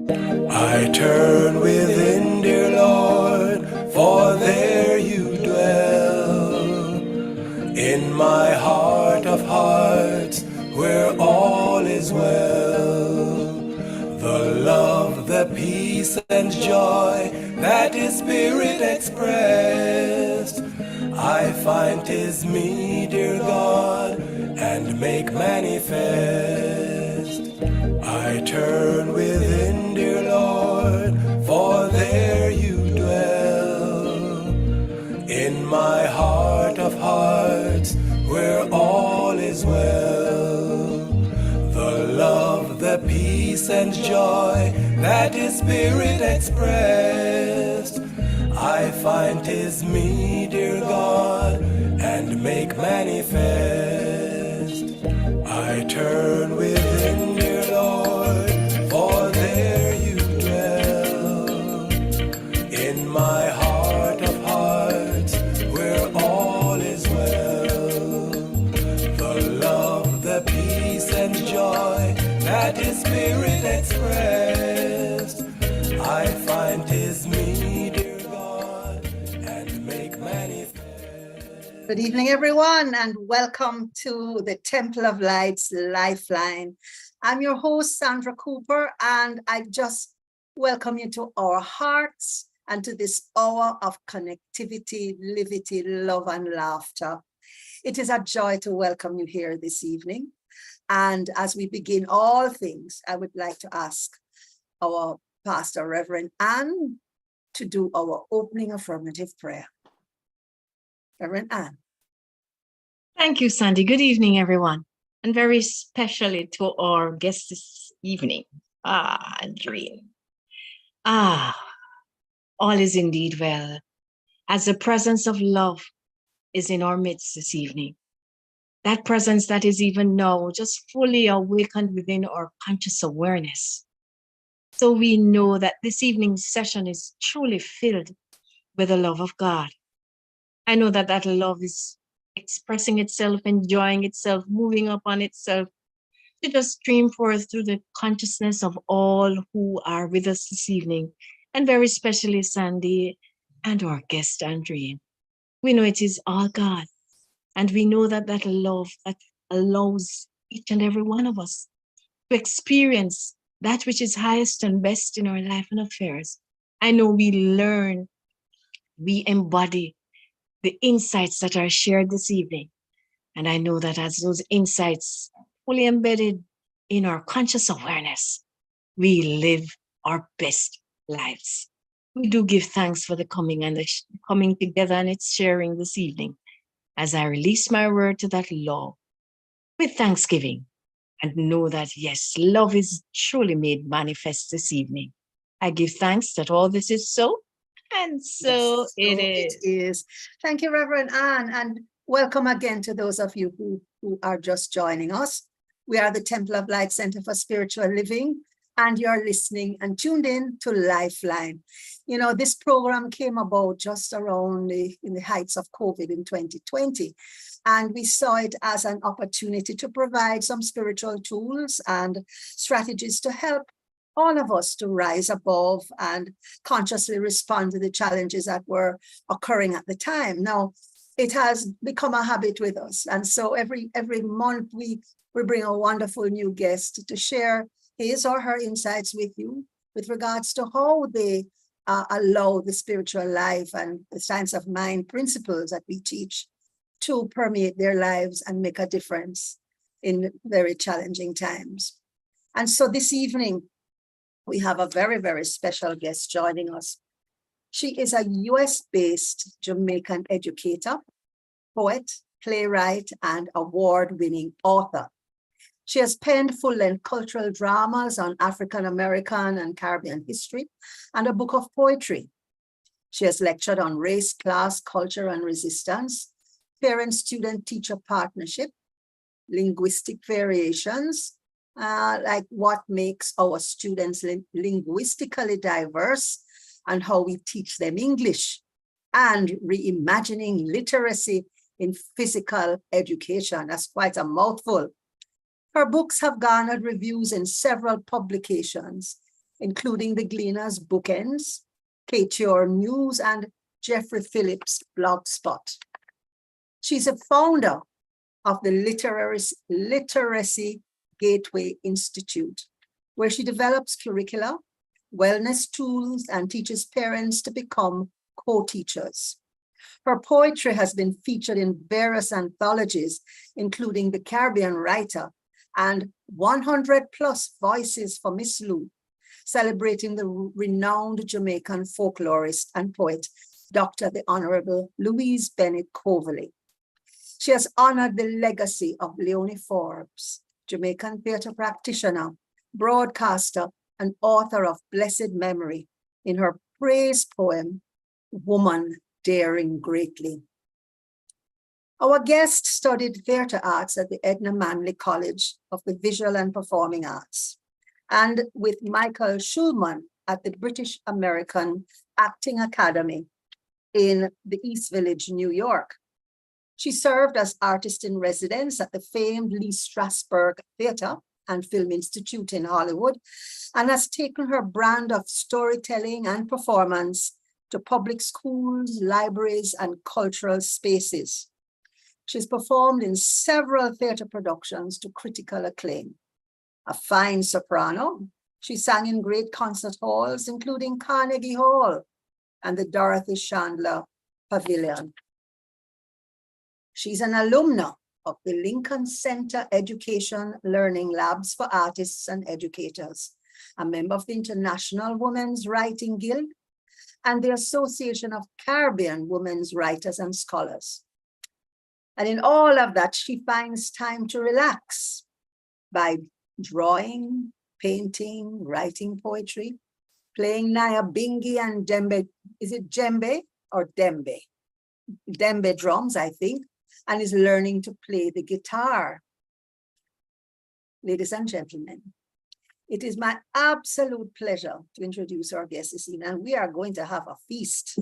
I turn within, dear Lord, for there you dwell. In my heart of hearts, where all is well. The love, the peace and joy that His Spirit expressed, I find 'tis me, dear God, and make manifest. I turn within, dear Lord, for there you dwell. In my heart of hearts, where all is well. The love, the peace and joy that His Spirit expressed, I find 'tis me, dear God, and make manifest. I turn within, dear Lord, for there you dwell. In my heart of hearts, where all is well. The love, the peace and joy that His Spirit expressed, I find 'tis me, dear God, and make manifest. Good evening, everyone, and welcome to the Temple of Light's Lifeline. I'm your host, Sandra Cooper, and I just welcome you to our hearts and to this hour of connectivity, livity, love, and laughter. It is a joy to welcome you here this evening. And as we begin all things, I would like to ask our pastor, Reverend Ann, to do our opening affirmative prayer. Reverend Ann. Thank you, Sandy. Good evening, everyone. And very especially to our guest this evening, Andreen. All is indeed well, as the presence of love is in our midst this evening. That presence that is even now just fully awakened within our conscious awareness. So we know that this evening's session is truly filled with the love of God. I know that that love is expressing itself, enjoying itself, moving upon itself to just stream forth through the consciousness of all who are with us this evening, and very especially Sandy and our guest, Andrea. We know it is all God, and we know that that love that allows each and every one of us to experience that which is highest and best in our life and affairs. I know we learn, we embody the insights that are shared this evening. And I know that as those insights fully embedded in our conscious awareness, we live our best lives. We do give thanks for the coming and the coming together and its sharing this evening as I release my word to that law with thanksgiving and know that, yes, love is truly made manifest this evening. I give thanks that all this is so. And so it is. Thank you, Reverend Ann, and welcome again to those of you who are just joining us. We are the Temple of Light Center for Spiritual Living, and you're listening and tuned in to Lifeline. You know, this program came about just around in the heights of COVID in 2020, and we saw it as an opportunity to provide some spiritual tools and strategies to help all of us to rise above and consciously respond to the challenges that were occurring at the time. Now, it has become a habit with us. And so every month we bring a wonderful new guest to share his or her insights with you with regards to how they allow the spiritual life and the science of mind principles that we teach to permeate their lives and make a difference in very challenging times. And so this evening, we have a very, very special guest joining us. She is a US-based Jamaican educator, poet, playwright, and award-winning author. She has penned full-length cultural dramas on African-American and Caribbean history and a book of poetry. She has lectured on race, class, culture, and resistance, parent-student-teacher partnership, linguistic variations, like what makes our students linguistically diverse and how we teach them English, and reimagining literacy in physical education. That's quite a mouthful. Her books have garnered reviews in several publications, including the Gleaner's Bookends, KTR News, and Jeffrey Phillips' Blogspot. She's a founder of the Literacy Gateway Institute, where she develops curricula, wellness tools, and teaches parents to become co-teachers. Her poetry has been featured in various anthologies, including The Caribbean Writer and 100 Plus Voices for Miss Lou, celebrating the renowned Jamaican folklorist and poet, Dr. the Honorable Louise Bennett Coverley. She has honored the legacy of Leonie Forbes, Jamaican theater practitioner, broadcaster, and author of Blessed Memory, in her praise poem, Woman Daring Greatly. Our guest studied theater arts at the Edna Manley College of the Visual and Performing Arts, and with Michael Schulman at the British American Acting Academy in the East Village, New York. She served as artist in residence at the famed Lee Strasberg Theater and Film Institute in Hollywood, and has taken her brand of storytelling and performance to public schools, libraries, and cultural spaces. She's performed in several theater productions to critical acclaim. A fine soprano, she sang in great concert halls, including Carnegie Hall and the Dorothy Chandler Pavilion. She's an alumna of the Lincoln Center Education Learning Labs for Artists and Educators, a member of the International Women's Writing Guild, and the Association of Caribbean Women's Writers and Scholars. And in all of that, she finds time to relax by drawing, painting, writing poetry, playing Nyabingi and djembe, is it djembe or dembe? Dembe drums, I think, and is learning to play the guitar. Ladies and gentlemen, it is my absolute pleasure to introduce our guest this evening, and we are going to have a feast.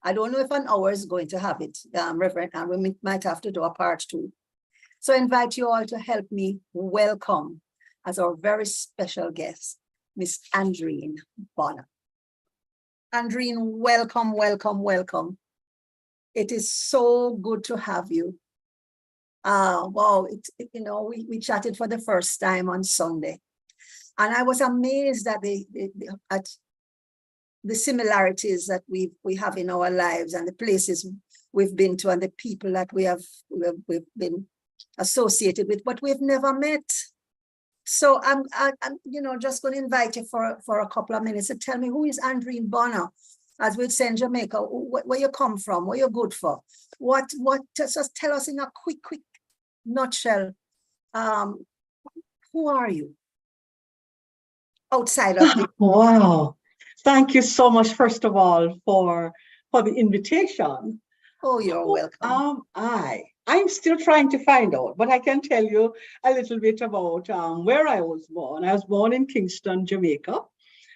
I don't know if an hour is going to have it, Reverend, and we might have to do a part 2. So I invite you all to help me welcome as our very special guest, Miss Andreen Bonner. Andreen, welcome, welcome, welcome. It is so good to have you. Wow, we chatted for the first time on Sunday, and I was amazed at at the similarities that we have in our lives and the places we've been to and the people that we've been associated with, but we've never met. So I'm just going to invite you for a couple of minutes to tell me, who is Andreen Bonner? As we'd say in Jamaica, where you come from, what you're good for, just tell us in a quick nutshell, who are you outside of the— Wow. Thank you so much, first of all, for the invitation. Oh, you're welcome. I'm still trying to find out, but I can tell you a little bit about where I was born. I was born in Kingston, Jamaica.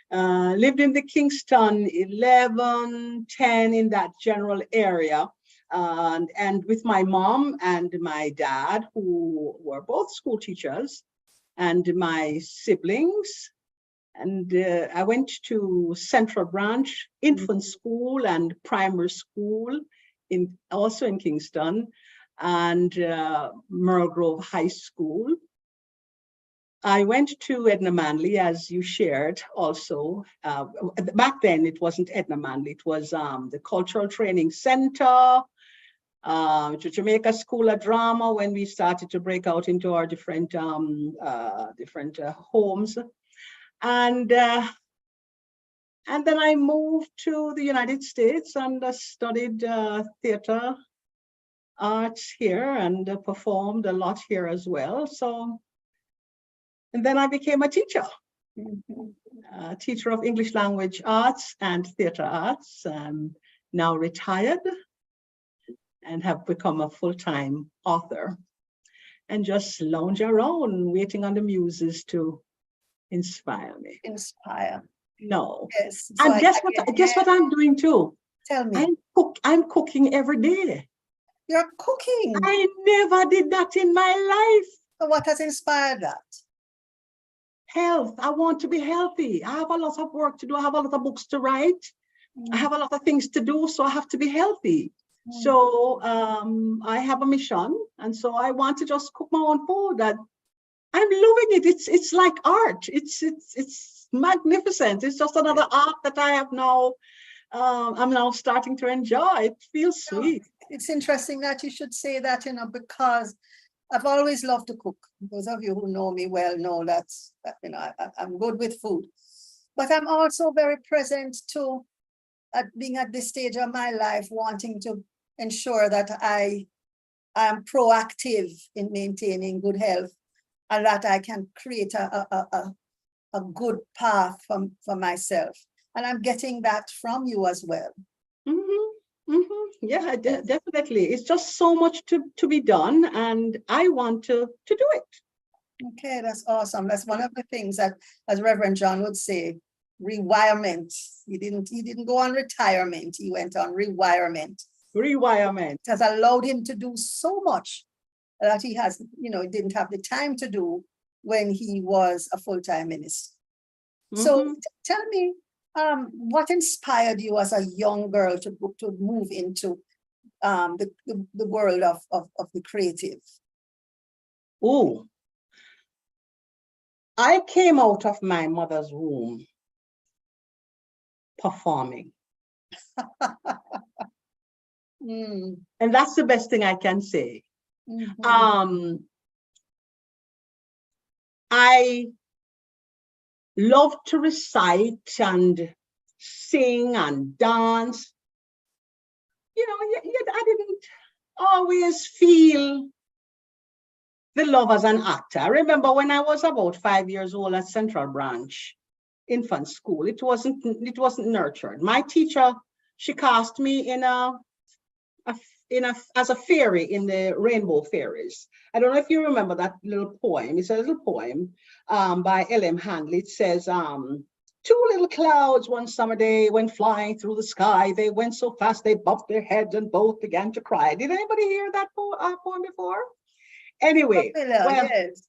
Lived in the Kingston 11, 10, in that general area. And with my mom and my dad, who were both school teachers, and my siblings. And I went to Central Branch Infant School and Primary School, also in Kingston, and Merle Grove High School. I went to Edna Manley, as you shared also. Back then, it wasn't Edna Manley, it was the Cultural Training Center, to Jamaica School of Drama, when we started to break out into our different homes. And then I moved to the United States and studied theater arts here and performed a lot here as well. So, and then I became a teacher, teacher of English language arts and theater arts, now retired, and have become a full-time author, and just lounge around waiting on the muses to inspire me. Inspire. No. Yes. So and guess what I'm doing too? Tell me. I'm cooking every day. You're cooking. I never did that in my life. So what has inspired that? health. I want to be healthy. I have a lot of work to do. I have a lot of books to write. I have a lot of things to do, so I have to be healthy. So I have a mission, and so I want to just cook my own food. And I'm loving it. It's like art. It's magnificent. It's just another art that I have now. I'm now starting to enjoy. It feels sweet. It's interesting that you should say that, because I've always loved to cook. Those of you who know me well know that, I'm good with food. But I'm also very present to being at this stage of my life, wanting to ensure that I am proactive in maintaining good health, and that I can create a good path for myself. And I'm getting that from you as well. Yeah, definitely. It's just so much to be done, and I want to do it. Okay, that's awesome. That's one of the things that, as Reverend John would say, rewirement. He didn't go on retirement. He went on rewirement. Rewirement. It has allowed him to do so much that he has, didn't have the time to do when he was a full-time minister. So tell me, what inspired you as a young girl to move into the world of the creative? Oh, I came out of my mother's womb performing. And that's the best thing I can say. I love to recite and sing and dance. I didn't always feel the love as an actor. I remember when I was about 5 years old at Central Branch infant school, it wasn't nurtured. My teacher, she cast me as a fairy in the Rainbow Fairies. I don't know if you remember that little poem. It's a little poem by L.M. Handley. It says, 2 little clouds one summer day went flying through the sky. They went so fast they bumped their heads and both began to cry. Did anybody hear that poem before? Anyway, yes.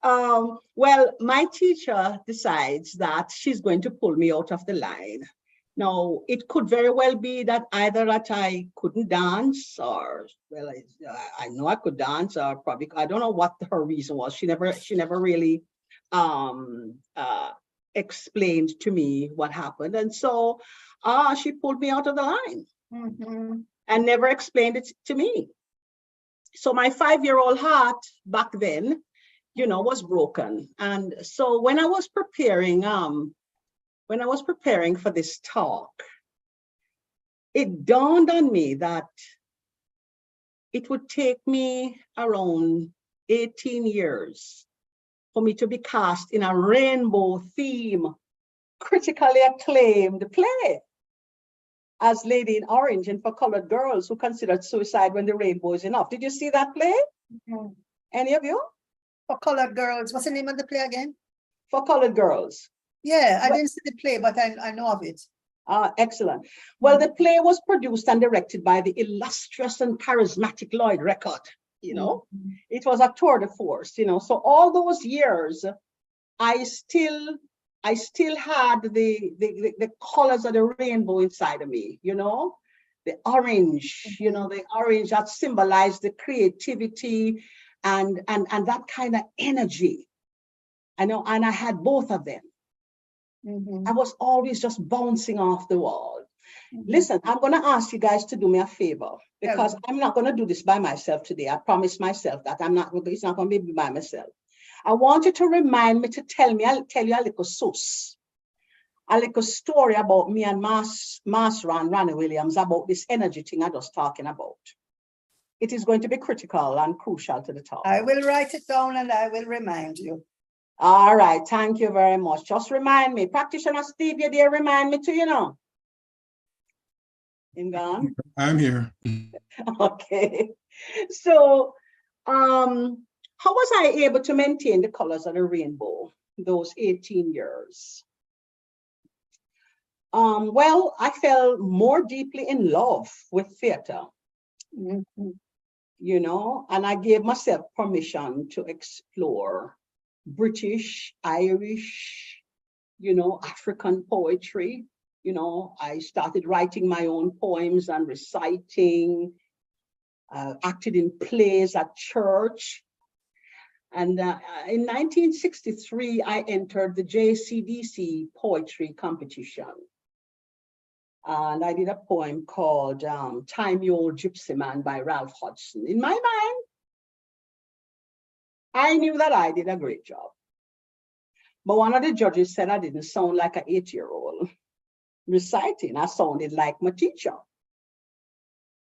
Well, my teacher decides that she's going to pull me out of the line. Now, it could very well be that either that I couldn't dance, or, well, I know I could dance, or probably, I don't know what her reason was. She never really explained to me what happened. And so she pulled me out of the line and never explained it to me. So my 5-year-old heart back then, was broken. And so when I was preparing for this talk, it dawned on me that it would take me around 18 years for me to be cast in a rainbow theme, critically acclaimed play as Lady in Orange and For Colored Girls Who Considered Suicide When the Rainbow Is Enough. Did you see that play? Any of you? For Colored Girls. What's the name of the play again? For Colored Girls. Yeah, I didn't see the play, but I know of it. Excellent. Well, the play was produced and directed by the illustrious and charismatic Lloyd Record. It was a tour de force. So all those years, I still had the colors of the rainbow inside of me. The orange. The orange that symbolized the creativity and that kind of energy. And I had both of them. I was always just bouncing off the wall. Listen, I'm going to ask you guys to do me a favor, because I'm not going to do this by myself today. I promised myself that it's not going to be by myself. I want you to remind me to I'll tell you a little story about me and Master and Ronnie Williams about this energy thing I was talking about. It is going to be critical and crucial to the talk. I will write it down and I will remind you. All right, thank you very much. Just remind me. Practitioner Steve, you there, remind me too, Him gone? I'm here. Okay. So, how was I able to maintain the colors of the rainbow those 18 years? Well, I fell more deeply in love with theater, and I gave myself permission to explore British, Irish, African poetry. I started writing my own poems and reciting, acted in plays at church. And in 1963, I entered the JCDC poetry competition. And I did a poem called Time Your Old Gypsy Man by Ralph Hodgson. In my mind, I knew that I did a great job. But one of the judges said I didn't sound like an 8-year-old reciting. I sounded like my teacher.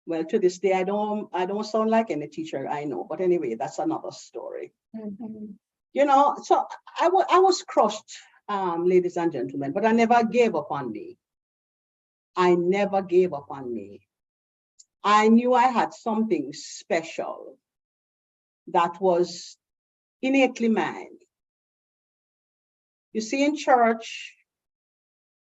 Well, to this day, I don't sound like any teacher I know. But anyway, that's another story. So I was crushed, ladies and gentlemen, but I never gave up on me. I never gave up on me. I knew I had something special that was innately mine. You see, in church,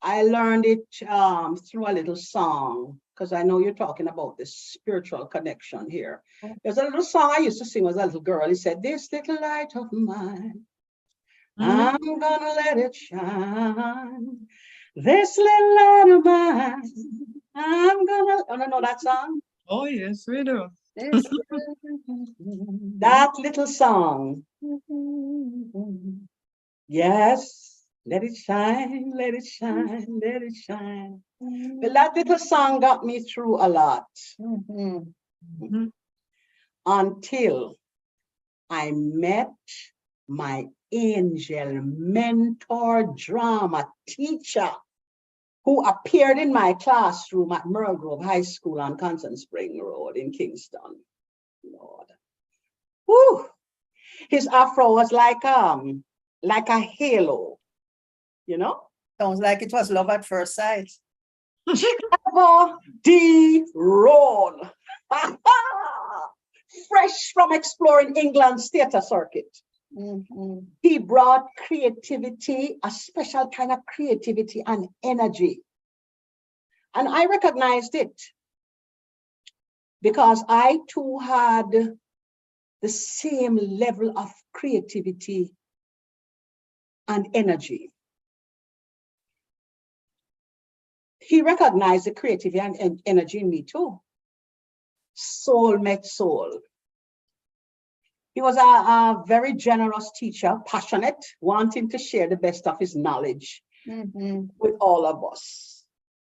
I learned it through a little song, because I know you're talking about this spiritual connection here. There's a little song I used to sing as a little girl. It said, "This little light of mine, I'm gonna let it shine. This little light of mine, I'm gonna..." Oh, no, that song? Oh, yes, we do. That little song. Yes, let it shine, let it shine, let it shine. Well, that little song got me through a lot. Until I met my angel mentor drama teacher, who appeared in my classroom at Merle Grove High School on Constant Spring Road in Kingston. Lord. Whew. His afro was like a halo, Sounds like it was love at first sight. Trevor D. Roll. Fresh from exploring England's theatre circuit. He brought creativity, a special kind of creativity and energy. And I recognized it because I too had the same level of creativity and energy. He recognized the creativity and energy in me too. Soul met soul. He was a very generous teacher, passionate, wanting to share the best of his knowledge with all of us.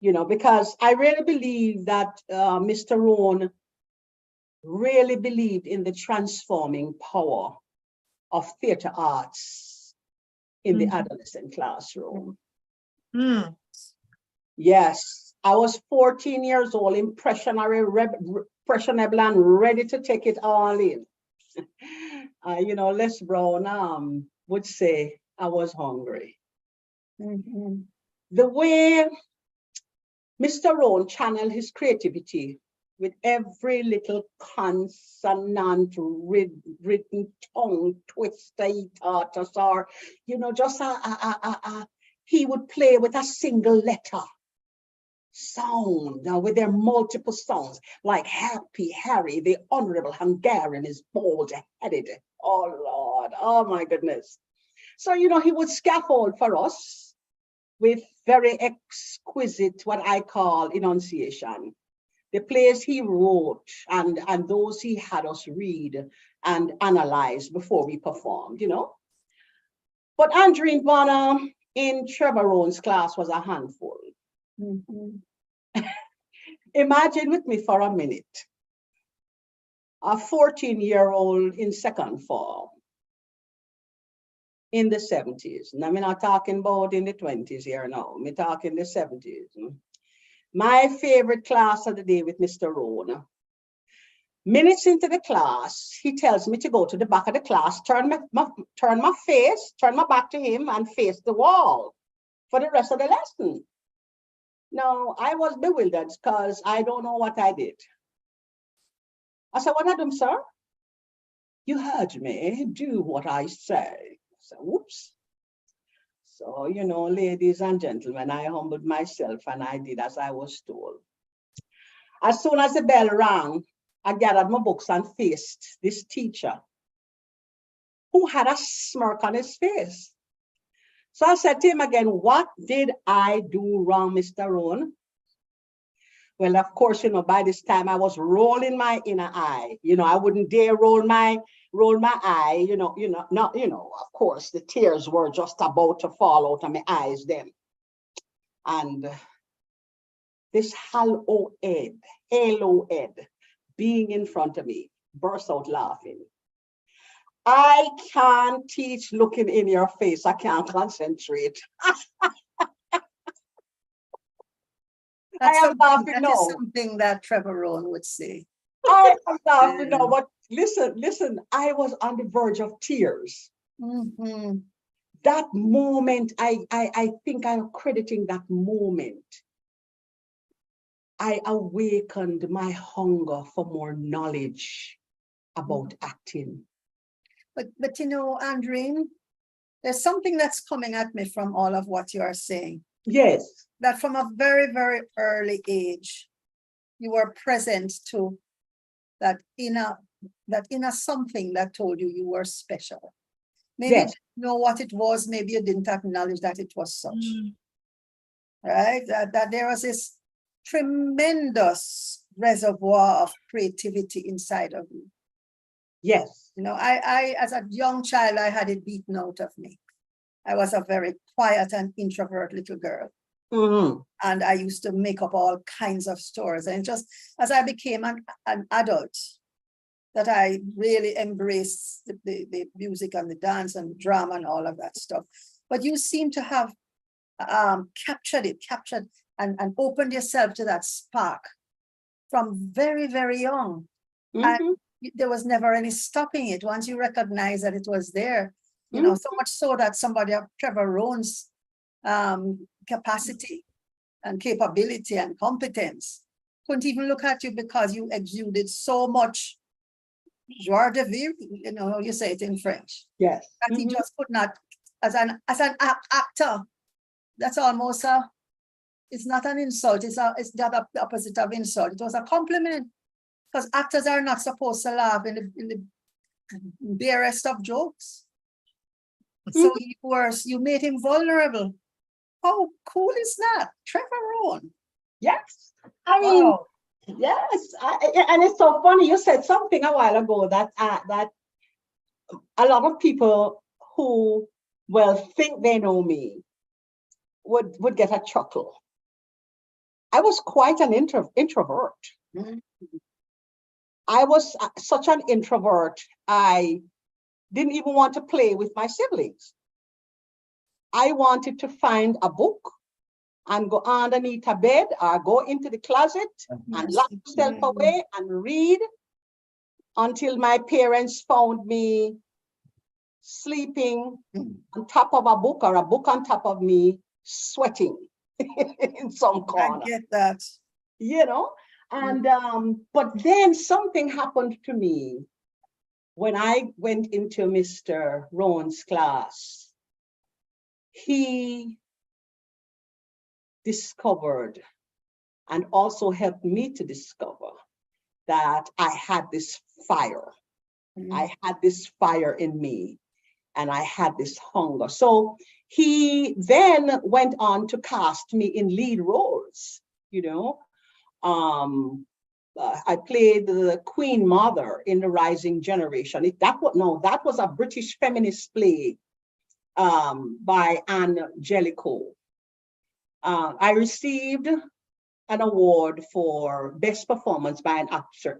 Because I really believe that Mr. Rohn really believed in the transforming power of theater arts in the adolescent classroom. Yes, I was 14 years old, impressionable and ready to take it all in. Les Brown would say I was hungry. The way Mr. Rohn channeled his creativity with every little consonant, written tongue twister he taught us, or just he would play with a single letter sound with their multiple sounds, like Happy Harry, the Honorable Hungarian is bald-headed. Oh Lord, oh my goodness. So he would scaffold for us with very exquisite, what I call enunciation, the plays he wrote and those he had us read and analyze before we performed, But Andrine Bonner in Trevor Rohn's class was a handful. Imagine with me for a minute, a 14-year-old in second form in the 70s. And I'm not talking about in the 20s here now. I'm talking the 70s. My favorite class of the day with Mr. Rohn. Minutes into the class, he tells me to go to the back of the class, turn my back to him and face the wall for the rest of the lesson. Now, I was bewildered because I don't know what I did. I said, "What I done, sir?" "You heard me, do what I say." I said, "Whoops." So, ladies and gentlemen, I humbled myself and I did as I was told. As soon as the bell rang, I gathered my books and faced this teacher. who had a smirk on his face. So I said to him again, what did I do wrong, Mr. Rowan? Well, of course, by this time I was rolling my inner eye. I wouldn't dare roll my eye, of course, the tears were just about to fall out of my eyes then. And this halo head being in front of me burst out laughing. I can't teach looking in your face. I can't concentrate. I am laughing now. That is something that Trevor Rowan would say. I am laughing now, but listen, I was on the verge of tears. Mm-hmm. That moment, I think I'm crediting that moment. I awakened my hunger for more knowledge about acting. But Andreen, there's something that's coming at me from all of what you are saying. Yes. That from a very, very early age, you were present to that inner something that told you you were special. Maybe Yes. you didn't know what it was, maybe you didn't acknowledge that it was such. Right? That there was this tremendous reservoir of creativity inside of you. Yes. I as a young child, I had it beaten out of me. I was a very quiet and introvert little girl. Mm-hmm. And I used to make up all kinds of stories. And just as I became an adult, that I really embraced the music and the dance and drama and all of that stuff. But you seem to have captured and opened yourself to that spark from very, very young. Mm-hmm. And there was never any stopping it. Once you recognize that it was there, so much so that somebody of Trevor Rowan's capacity and capability and competence couldn't even look at you because you exuded so much joie de vivre, you say it in French. Yes. That he just could not, as an actor, that's almost it's not an insult, it's the opposite of insult. It was a compliment, because actors are not supposed to laugh in the barest of jokes. So you made him vulnerable. How cool is that? Trevor Rowan. Yes. I mean, yes. And it's so funny. You said something a while ago that a lot of people who think they know me would get a chuckle. I was quite an introvert. Mm-hmm. I was such an introvert. I didn't even want to play with my siblings. I wanted to find a book and go underneath a bed or go into the closet and lock myself away and read until my parents found me sleeping on top of a book or a book on top of me, sweating in some corner. I get that. And but then something happened to me when I went into Mr. Rowan's class. He discovered and also helped me to discover that I had this fire. I had this fire in me and I had this hunger. So he then went on to cast me in lead roles, I played the Queen Mother in The Rising Generation. That was a British feminist play by Anne Jellicoe. I received an award for best performance by an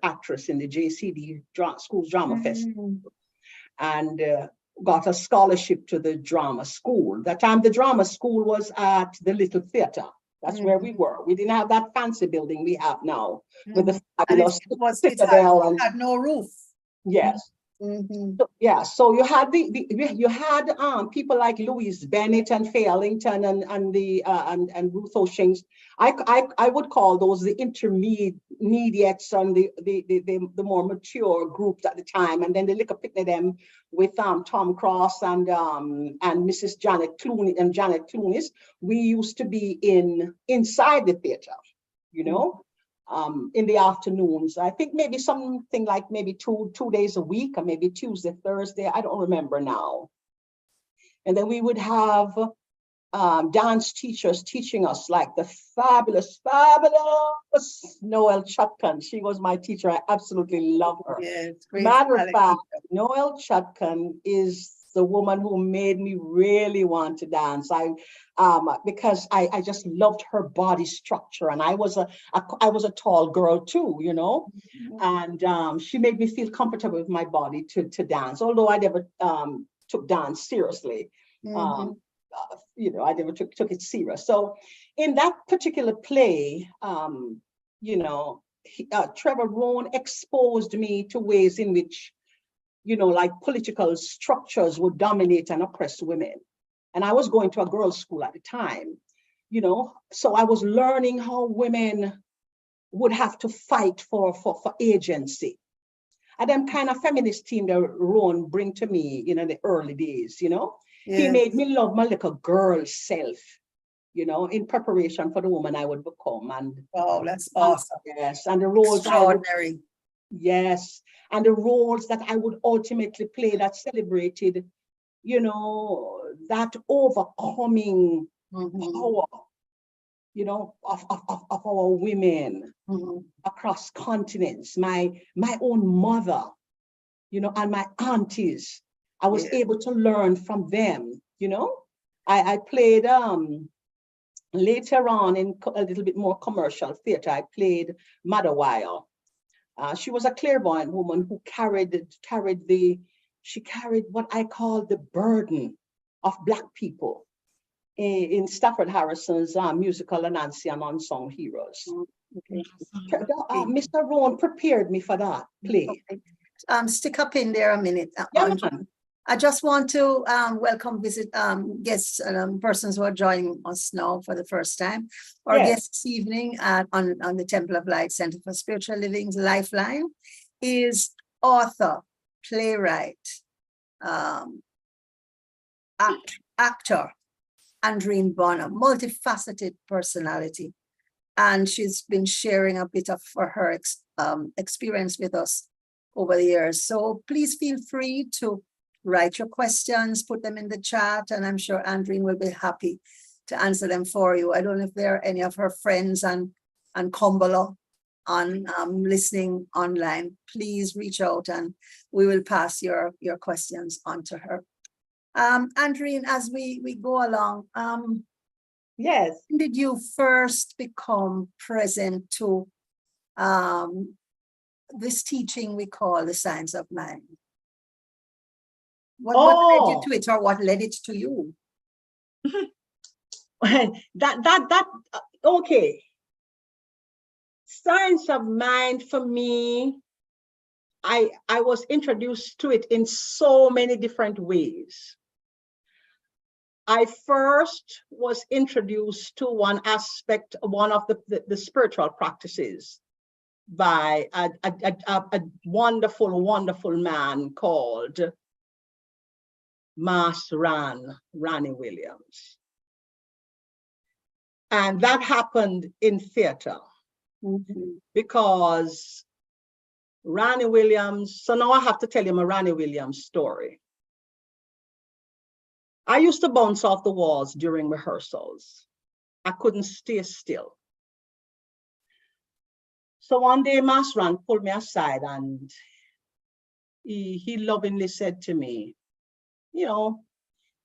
actress in the JCD Schools Drama Festival, and got a scholarship to the drama school. That time the drama school was at the Little Theatre. That's where we were. We didn't have that fancy building we have now with the fabulous citadel. It had no roof. Yes. So you had you had people like Louise Bennett and Faye Ellington and Ruth O'Shanks. I would call those the intermediates and the more mature group at the time, and then the liquor picked them with Tom Cross and Mrs. Janet Clunis. We used to be inside the theater, in the afternoons. I think maybe something like maybe two days a week, or maybe Tuesday, Thursday. I don't remember now. And then we would have dance teachers teaching us, like the fabulous Noel Chutkan. She was my teacher. I absolutely love her. Yes, great. Matter of fact, Noel Chutkan is the woman who made me really want to dance. Because I just loved her body structure, and I was a tall girl too, you know. Mhm. And she made me feel comfortable with my body to dance, although I never took dance seriously. Mhm. You know, I never took it serious. So in that particular play, you know, Trevor Rohn exposed me to ways in which, you know, like political structures would dominate and oppress women. And I was going to a girls' school at the time, you know, so I was learning how women would have to fight for agency. And them kind of feminist team that Rohn bring to me, you know, in the early days, you know. He Yes. made me love my little girl self, you know, in preparation for the woman I would become. And Wow, that's awesome. yes, and the roles Extraordinary. yes, and the roles that I would ultimately play that celebrated, you know, that overcoming Mhm. power, you know, of our women Mhm. across continents. My own mother, you know, and my aunties. I was Yeah. able to learn from them, you know. I played later on in a little bit more commercial theater. I played Motherwire. She was a clairvoyant woman who carried what I call the burden of Black people in Stafford Harrison's musical Anansi and Unsung Heroes. Okay. Mr. Rohn prepared me for that play. Okay. Stick up in there a minute. Yeah, Andre. man. I just want to welcome guests and persons who are joining us now for the first time. Our Yes. guest this evening on the Temple of Light Center for Spiritual Living's LifeLine is author, playwright, actor, Andreen Bonham, multifaceted personality. And she's been sharing a bit of her experience with us over the years. So please feel free to write your questions, put them in the chat, and I'm sure Andreen will be happy to answer them for you. I don't know if there are any of her friends and Kumbala on listening online. Please reach out and we will pass your questions on to her. Andreen, as we go along, Yes. when did you first become present to this teaching we call the science of mind? What led you to it, or what led it to you? Okay. Science of mind for me, I was introduced to it in so many different ways. I first was introduced to one aspect, one of the spiritual practices by a wonderful, wonderful man called Rani Williams. And that happened in theater because Rani Williams, so now I have to tell you my Rani Williams story. I used to bounce off the walls during rehearsals. I couldn't stay still. So one day Ran pulled me aside and he lovingly said to me, you know,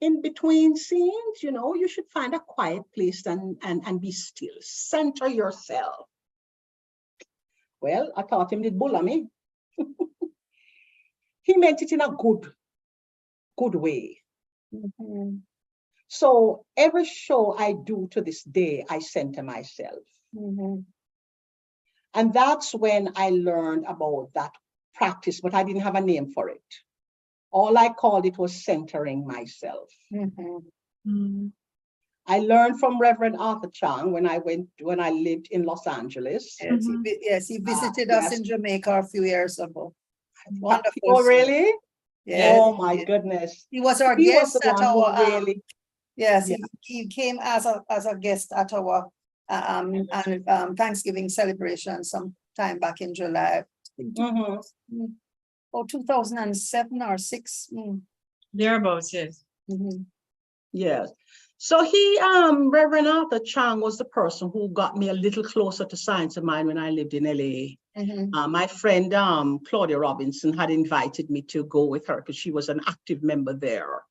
in between scenes, you know, you should find a quiet place and be still, center yourself. Well, I thought him did bulla me. He meant it in a good way. So every show I do to this day, I center myself. And that's when I learned about that practice, but I didn't have a name for it. All I called it was centering myself. I learned from Reverend Arthur Chang when I lived in Los Angeles. Yes, he visited us in Jamaica a few years ago. Wonderful. Oh, really? Yes. Oh my goodness. He was our He guest was the at one who our really. yes, he came as a guest at our and Thanksgiving celebration sometime back in July. Or 2007 or 6. Thereabouts, yes. Yes. So Reverend Arthur Chang was the person who got me a little closer to Science of Mind when I lived in LA. My friend Claudia Robinson had invited me to go with her because she was an active member there.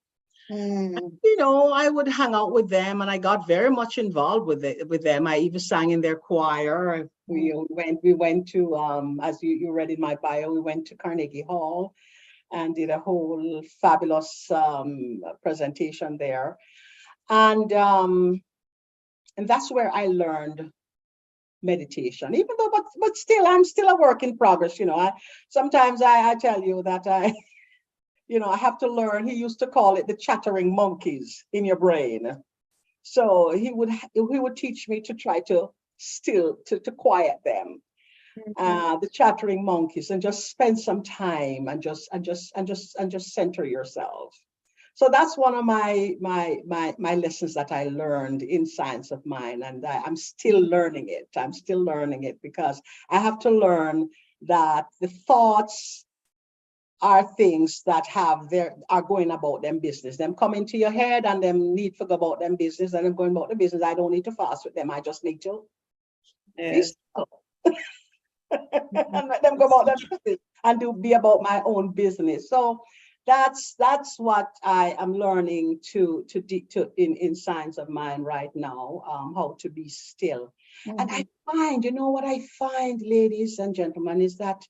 And, I would hang out with them, and I got very much involved with them. I even sang in their choir. We went to as you read in my bio, we went to Carnegie Hall and did a whole fabulous presentation there. And that's where I learned meditation, even though, but still, I'm still a work in progress. Sometimes I tell you that I have to learn. He used to call it the chattering monkeys in your brain. So he would teach me to try to to quiet them, the chattering monkeys, and just spend some time and just center yourself. So that's one of my lessons that I learned in Science of Mind, and I'm still learning it. I'm still learning it because I have to learn that the thoughts are things that are going about them business. Them come into your head and them need to go about them business, and them going about the business. I don't need to fast with them. I just need to be still and let them go about their business and be about my own business. So that's what I am learning in Science of Mind right now, how to be still. And I find, what I find, ladies and gentlemen, is that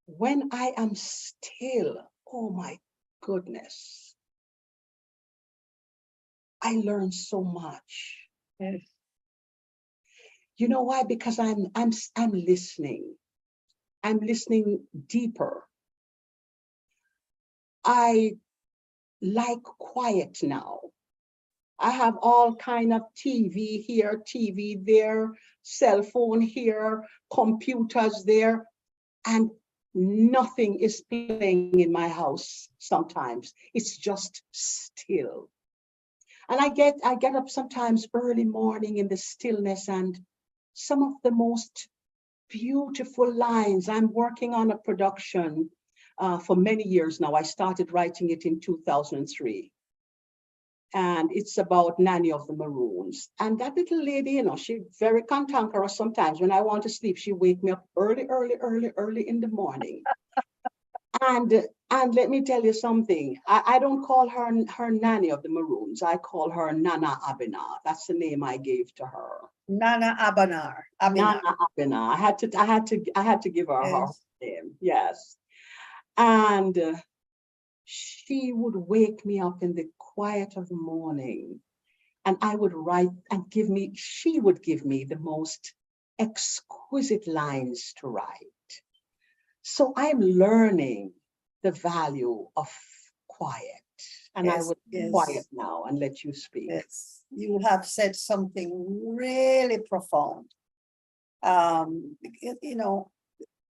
when I am still, oh my goodness, I learn so much. Yes. You know why? Because I'm listening. I'm listening deeper. I like quiet now. I have all kind of TV here, TV there, cell phone here, computers there, and nothing is playing in my house sometimes. It's just still. And I get up sometimes early morning in the stillness, and some of the most beautiful lines. I'm working on a production for many years now. I started writing it in 2003. And it's about Nanny of the Maroons. And that little lady, she's very cantankerous sometimes. When I want to sleep, she wake me up early in the morning. And let me tell you something. I don't call her Nanny of the Maroons. I call her Nana Abena. That's the name I gave to her. Nana Abanar. Nana Abena. I had to give her her name. Yes. And she would wake me up in the quiet of the morning, and I would write and she would give me the most exquisite lines to write. So I'm learning the value of quiet, and I would be quiet now and let you speak. Yes, you have said something really profound.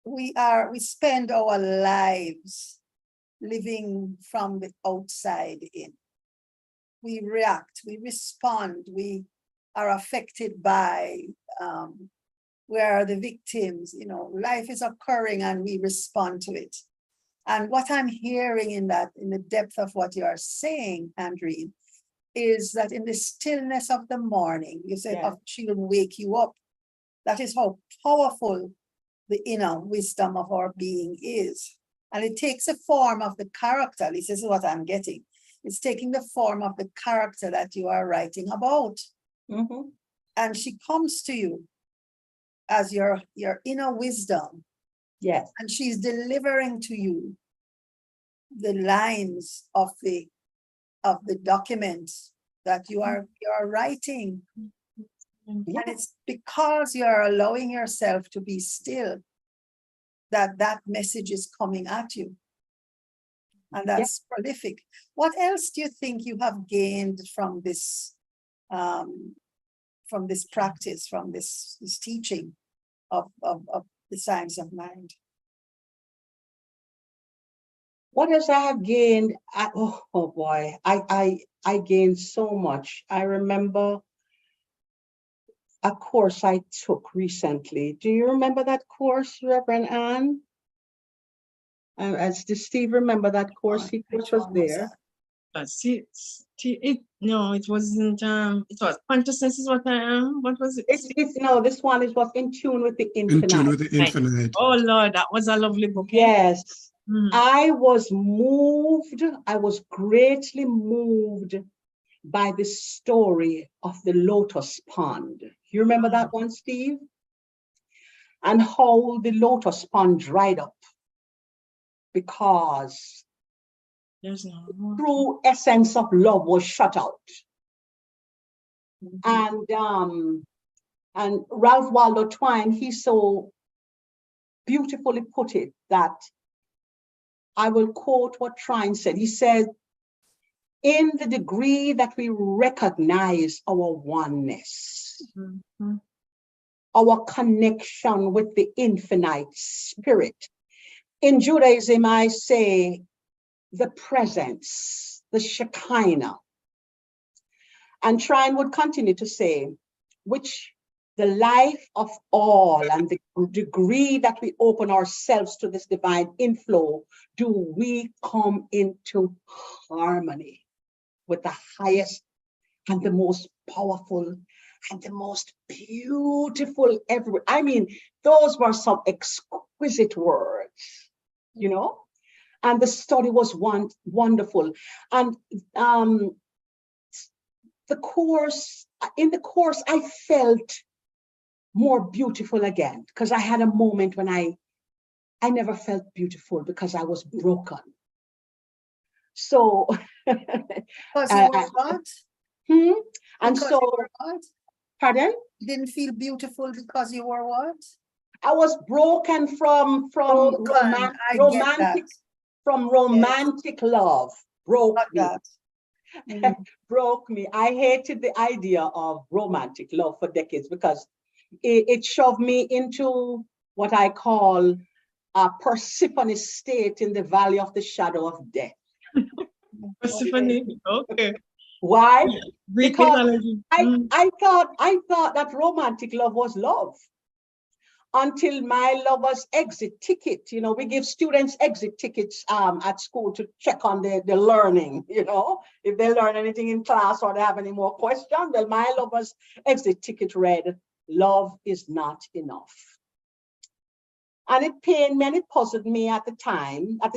We spend our lives living from the outside in. We react, we respond, we are affected by, we are the victims, life is occurring and we respond to it. And what I'm hearing in the depth of what you are saying, Andreen, is that in the stillness of the morning, you said she'll wake you up. That is how powerful the inner wisdom of our being is. And it takes the form of the character. This is what I'm getting. It's taking the form of the character that you are writing about. And she comes to you as your inner wisdom. Yes. And she's delivering to you the lines of the documents that you are writing. And it's because you're allowing yourself to be still that message is coming at you. And that's prolific. What else do you think you have gained from this practice, from this teaching of the Science of Mind? What else I have gained? Oh boy, I gained so much. I remember a course I took recently. Do you remember that course, Reverend Anne? Does Steve remember that course? He Which was one there. that? No, it wasn't. It was consciousness is what I am. What was it? No, this one was In Tune with the In tune Infinite. with the infinite. Oh Lord, that was a lovely book. Yes. Mm. I was greatly moved by the story of the lotus pond. You remember that one, Steve? And how the lotus pond dried up because There's no true essence of love was shut out. And Ralph Waldo Twine, he so beautifully put it that I will quote what Twine said. He said, in the degree that we recognize our oneness, our connection with the infinite spirit. In Judaism, I say the presence, the Shekinah. And Trine would continue to say, which the life of all and the degree that we open ourselves to this divine inflow, do we come into harmony with the highest and the most powerful and the most beautiful ever. I mean, those were some exquisite words, you know, and the study was wonderful. And in the course, I felt more beautiful again, because I had a moment when I never felt beautiful because I was broken. So, Because you were what? And Because so, you were what? pardon? You didn't feel beautiful because you were what? I was broken from Broken, I get that. romantic love. Broke Got me. that. Broke me. I hated the idea of romantic love for decades because it shoved me into what I call a Persephone state in the valley of the shadow of death. Persephone. Okay. Why? Greek Because mythology. I thought that romantic love was love until my lover's exit ticket. You know, we give students exit tickets at school to check on the learning, you know, if they learn anything in class or they have any more questions. Well, my lover's exit ticket read, love is not enough. And it pained me and it puzzled me at the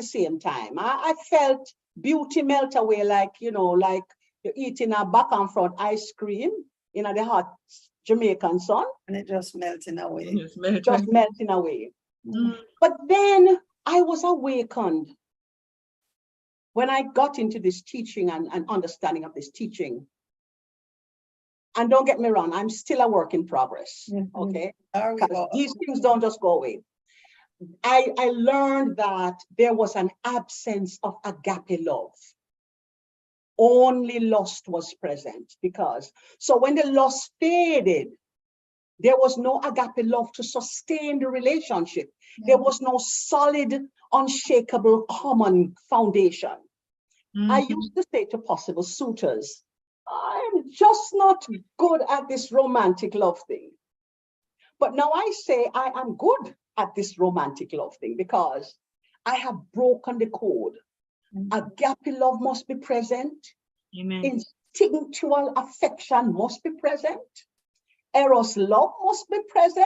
same time. I felt beauty melt away like, you know, like you're eating a back and front ice cream in the hot Jamaican sun. And it just melting away. Just melting away. Mm. But then I was awakened when I got into this teaching and understanding of this teaching. And don't get me wrong, I'm still a work in progress, okay? Because these things don't just go away. I learned that there was an absence of agape love. Only lust was present so when the lust faded, there was no agape love to sustain the relationship. There was no solid, unshakable, common foundation. I used to say to possible suitors, I'm just not good at this romantic love thing. But now I say I am good at this romantic love thing because I have broken the code. Agape love must be present. Amen. Instinctual affection must be present. Eros love must be present.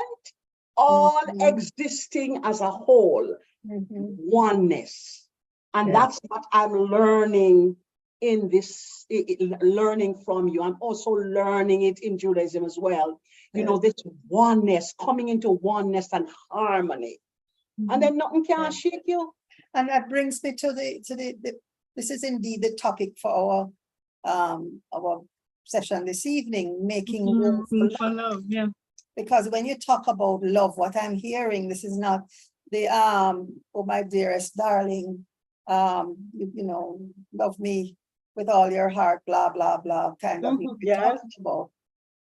All existing as a whole. Oneness. And that's what I'm learning in this, learning from you. I'm also learning it in Judaism as well. You know, this oneness, coming into oneness and harmony. And then nothing can shake you. And that brings me to this is indeed the topic for our session this evening, making room for love. Yeah. Because when you talk about love, what I'm hearing, this is not the oh my dearest darling, you know, love me with all your heart, blah blah blah, kind of talking about,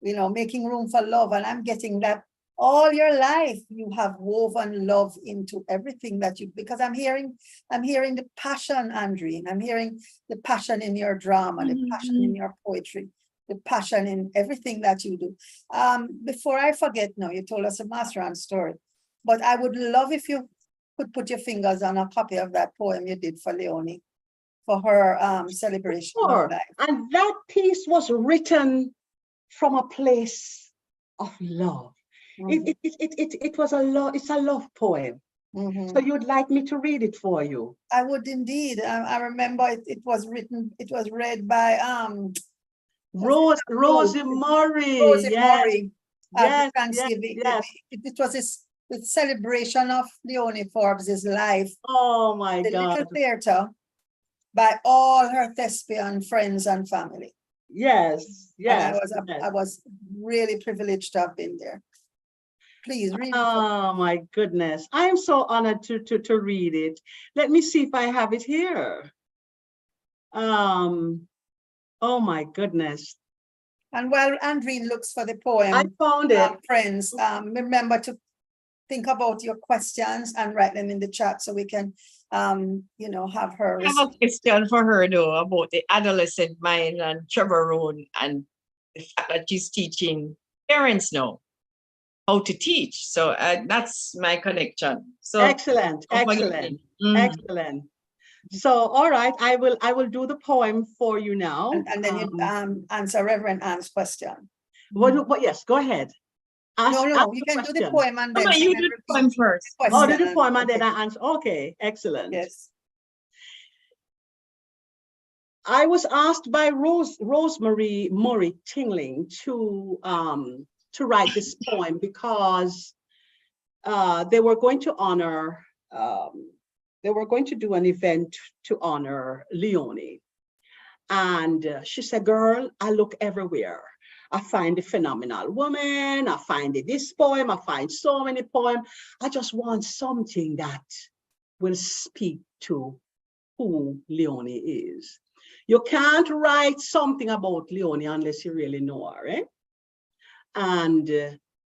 you know, making room for love. And I'm getting that all your life you have woven love into everything that you, because I'm hearing the passion, Andreen. I'm hearing the passion in your drama, the passion in your poetry, the passion in everything that you do. Before I forget now, you told us a Master story, but I would love if you could put your fingers on a copy of that poem you did for Leonie for her celebration Sure. of life. And that piece was written from a place of love. It was a love, it's a love poem. So you'd like me to read it for you? I would indeed. I remember it was written, it was read by Rosie Murray. Rosie Yes. Murray at Yes, the Thanksgiving. yes. It was the celebration of Leonie Forbes' life. Oh my The God. little theater by all her thespian friends and family. Yes, And yes. I was really privileged to have been there. Please read it. Oh my goodness. I'm so honored to read it. Let me see if I have it here. Oh my goodness. And while Andreen looks for the poem, I found it. friends, remember to think about your questions and write them in the chat so we can, have her. I have a question for her though about the adolescent mind and Trevor and the fact that she's teaching parents now how to teach. So that's my connection. So Excellent, excellent, excellent. So, all right, I will do the poem for you now. And then you answer Reverend Anne's question. What? Yes, go ahead. No, you can do the poem and then you do the poem first. Oh, do the poem and then I answer. Okay, excellent. Yes. I was asked by Rosemary Murray Tingling to write this poem because they were going to honor. They were going to do an event to honor Leonie. And she said, girl, I look everywhere. I find a phenomenal woman. I find this poem. I find so many poems. I just want something that will speak to who Leonie is. You can't write something about Leonie unless you really know her, eh? And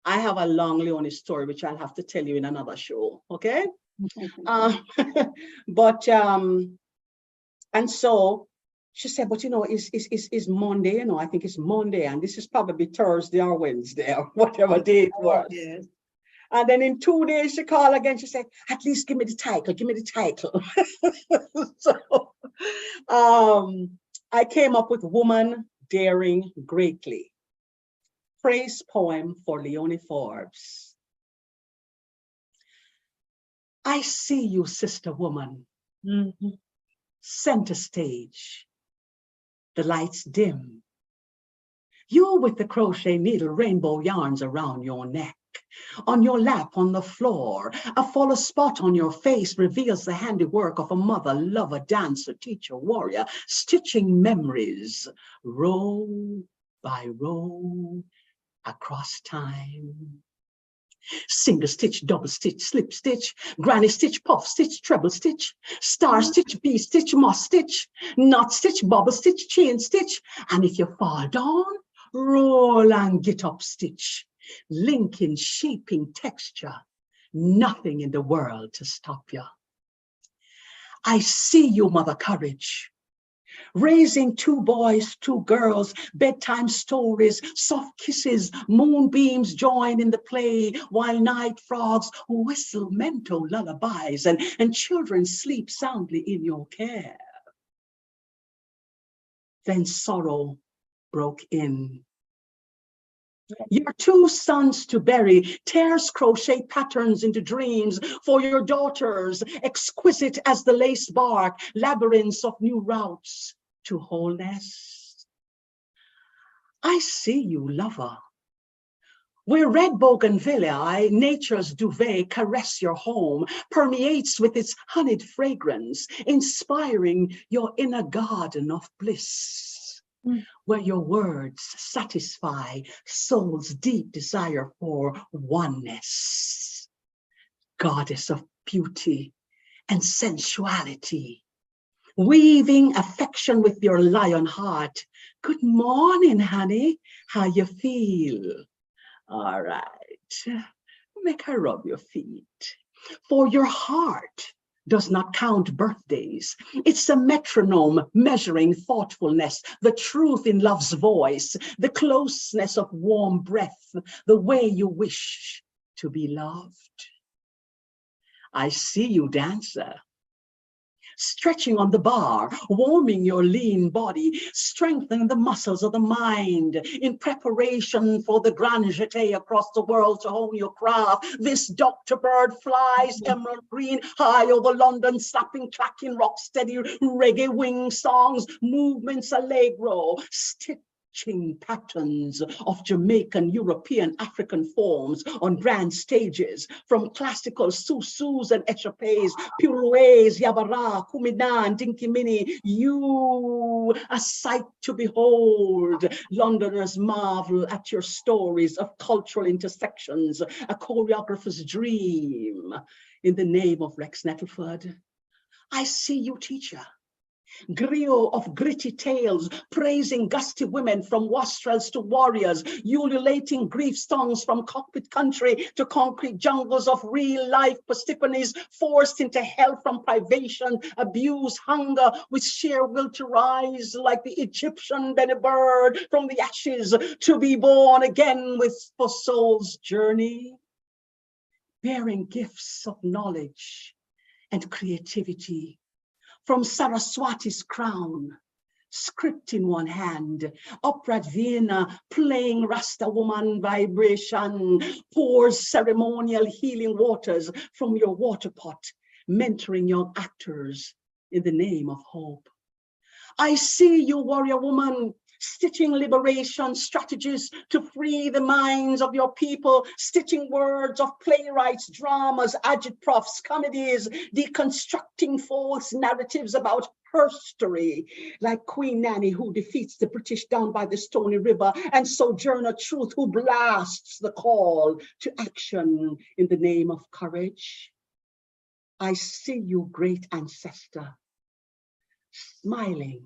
I have a long Leonie story, which I'll have to tell you in another show, okay? And so she said, but it's Monday, I think it's Monday, and this is probably Thursday or Wednesday or whatever day it was. Yes. And then in 2 days she called again, she said, at least give me the title. So I came up with Woman Daring Greatly, praise poem for Leonie Forbes. I see you, sister woman, center stage, the lights dim. You with the crochet needle, rainbow yarns around your neck. On your lap, on the floor, a follow spot on your face reveals the handiwork of a mother, lover, dancer, teacher, warrior, stitching memories, row by row, across time. Single stitch, double stitch, slip stitch, granny stitch, puff stitch, treble stitch, star stitch, bee stitch, moss stitch, knot stitch, bubble stitch, chain stitch, and if you fall down, roll and get up stitch, linking, shaping texture, nothing in the world to stop you. I see you, Mother Courage, raising 2 boys, 2 girls, bedtime stories, soft kisses, moonbeams join in the play, while night frogs whistle mental lullabies, and children sleep soundly in your care. Then sorrow broke in. Your 2 sons to bury, tears crochet patterns into dreams for your daughters, exquisite as the lace bark, labyrinths of new routes to wholeness. I see you, lover. Where red bougainvillea, nature's duvet, caress your home, permeates with its honeyed fragrance, inspiring your inner garden of bliss. Where your words satisfy soul's deep desire for oneness. Goddess of beauty and sensuality, weaving affection with your lion heart. Good morning, honey. How you feel? All right. Make her rub your feet. For your heart does not count birthdays. It's a metronome measuring thoughtfulness, the truth in love's voice, the closeness of warm breath, the way you wish to be loved. I see you, dancer, stretching on the bar, warming your lean body, strengthening the muscles of the mind in preparation for the grand jeté across the world to hone your craft. This Dr. Bird flies emerald green high over London, slapping, clacking, rock steady, reggae wing songs, movements allegro, stitching patterns of Jamaican, European, African forms on grand stages, from classical susus and echapes, pirouettes, yabara, kumina, and dinky mini. You, a sight to behold. Londoners marvel at your stories of cultural intersections, a choreographer's dream. In the name of Rex Nettleford, I see you, teacher. Griot of gritty tales, praising gusty women from wastrels to warriors, ululating grief songs from cockpit country to concrete jungles of real life Persephones, forced into hell from privation, abuse, hunger, with sheer will to rise like the Egyptian Benny Bird from the ashes, to be born again with for soul's journey, bearing gifts of knowledge and creativity. From Saraswati's crown, script in one hand, upright Vienna playing Rasta woman vibration, pours ceremonial healing waters from your water pot, mentoring young actors in the name of hope. I see you, warrior woman, stitching liberation strategies to free the minds of your people, stitching words of playwrights, dramas, agitprops, comedies, deconstructing false narratives about her story, like Queen Nanny who defeats the British down by the Stony River, and Sojourner Truth who blasts the call to action in the name of courage. I see you, great ancestor, smiling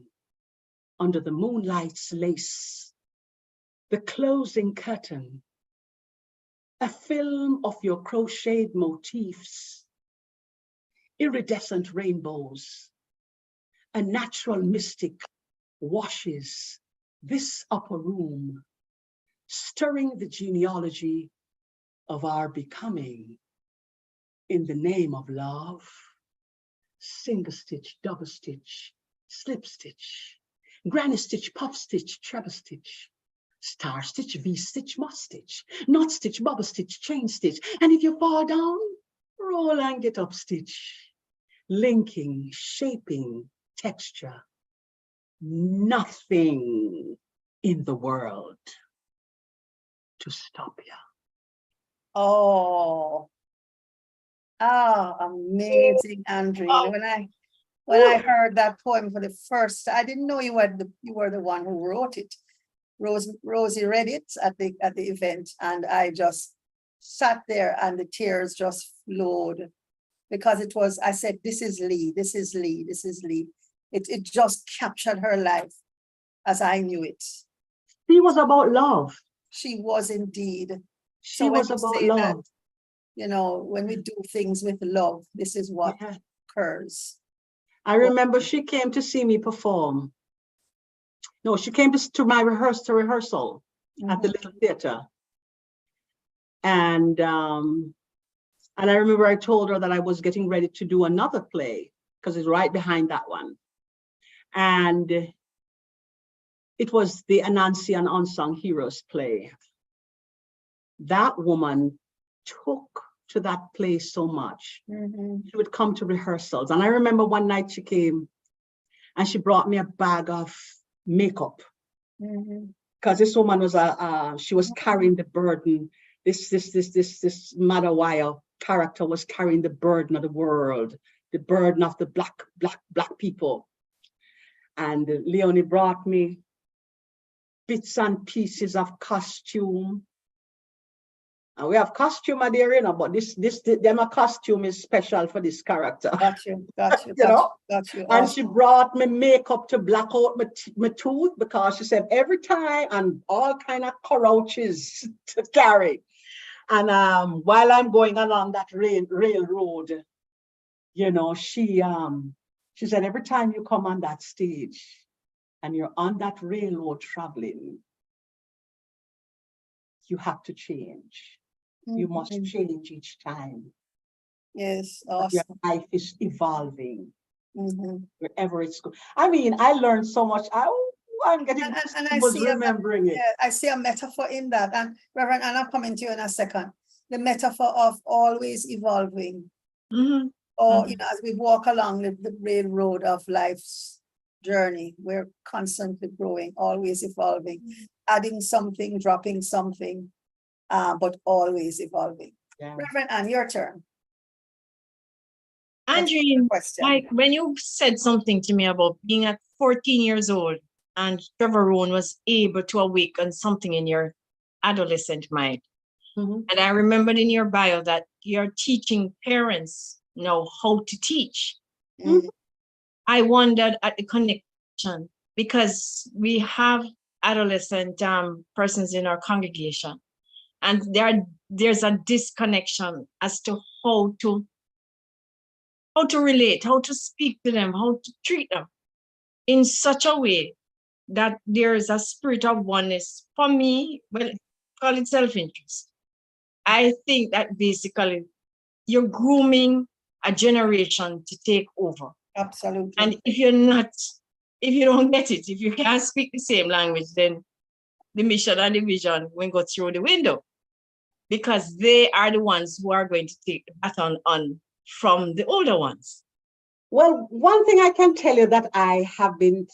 under the moonlight's lace, the closing curtain, a film of your crocheted motifs, iridescent rainbows, a natural mystic washes this upper room, stirring the genealogy of our becoming in the name of love. Single stitch, double stitch, slip stitch, granny stitch, puff stitch, treble stitch, star stitch, V-stitch, moss stitch, knot stitch, bubble stitch, chain stitch, and if you fall down, roll and get up stitch, linking, shaping, texture. Nothing in the world to stop you. Oh, amazing, Andrea. When I heard that poem for the first time, I didn't know you were the one who wrote it. Rosie read it at the event, and I just sat there and the tears just flowed, because it was, I said, this is Lee, this is Lee, this is Lee. It just captured her life as I knew it. She was about love. She was indeed. She was about love. That, when we do things with love, this is what occurs. I remember she came to see me perform. No, she came to my rehearsal at the Little Theater. And I remember I told her that I was getting ready to do another play, because it's right behind that one. And it was the Anansi and Unsung Heroes play. That woman took to that place so much. She would come to rehearsals. And I remember one night she came and she brought me a bag of makeup, because this woman was she was carrying the burden. This Madawaya character was carrying the burden of the world, the burden of the black people. And Leonie brought me bits and pieces of costume. And we have costume at the arena, but them a costume is special for this character. Got you. Got you. And she brought me makeup to black out my tooth, because she said every time, and all kind of crouches to carry. And while I'm going along that railroad, You know, she said, every time you come on that stage and you're on that railroad traveling, you have to change. You must Mhm. change each time. Yes, But your awesome. life is evolving Mhm. wherever it's going. I mean, I learned so much. I'm getting And I was see remembering it. yeah, I see a metaphor in that. And Reverend Anna, coming to you in a second. The metaphor of always evolving, Mhm. or as we walk along the railroad of life's journey, we're constantly growing, always evolving, adding something, dropping something, but always evolving. Yeah. Reverend Anne, your turn. What's your Andrew, question? like when you said something to me about being at 14 years old and Trevor Rowan was able to awaken something in your adolescent mind. Mhm. And I remembered in your bio that you're teaching parents how to teach. Mm, I wondered at the connection because we have adolescent persons in our congregation, and there's a disconnection as to how to relate, how to speak to them, how to treat them in such a way that there is a spirit of oneness. For me, well, call it self-interest. I think that basically you're grooming a generation to take over. absolutely. And if you don't get it, if you can't speak the same language, then the mission and the vision will go through the window, because they are the ones who are going to take the baton on from the older ones. Well, one thing I can tell you that I have been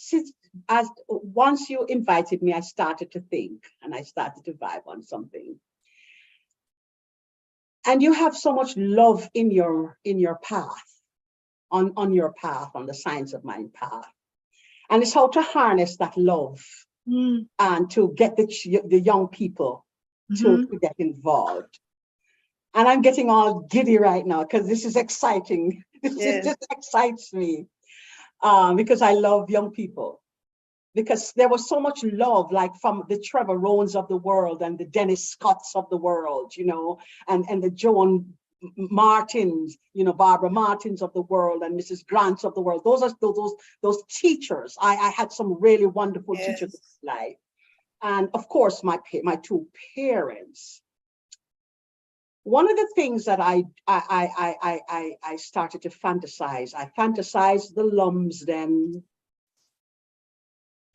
once you invited me, I started to think and I started to vibe on something. And you have so much love in your path, on your path, on the Science of Mind path. And it's how to harness that love and to get the young people to get involved. And I'm getting all giddy right now because this is exciting. This excites me because I love young people. Because there was so much love, like from the Trevor Rowans of the world and the Dennis Scotts of the world, and the Joan Martins, Barbara Martins of the world and Mrs. Grants of the world. Those teachers. I had some really wonderful teachers in my life. And of course, my two parents. One of the things that I started to fantasize, I fantasized the Lums then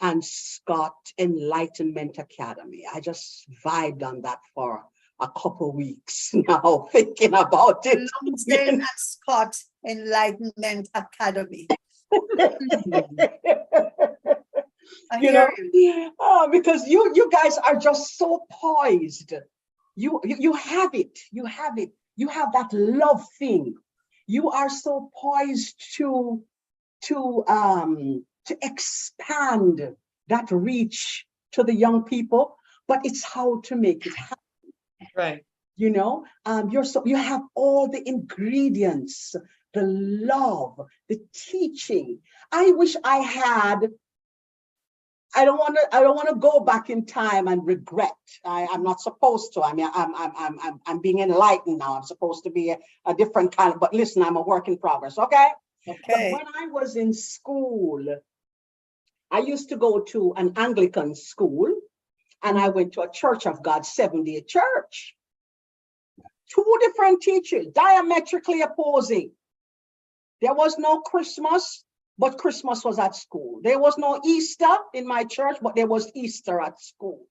and Scott Enlightenment Academy. I just vibed on that for a couple weeks now, thinking about it. Lumsden and Scott Enlightenment Academy. Because you guys are just so poised. You have it. You have it. You have that love thing. You are so poised to expand that reach to the young people, but it's how to make it happen. Right. You have all the ingredients, the love, the teaching. I wish I had. I don't want to go back in time and regret. I'm not supposed to. I mean, I'm being enlightened now. I'm supposed to be a different kind of. But listen, I'm a work in progress. Okay. Okay. But when I was in school, I used to go to an Anglican school, and I went to a Church of God 70 church. Two different teachers, diametrically opposing. There was no Christmas, but Christmas was at school. There was no Easter in my church, but there was Easter at school.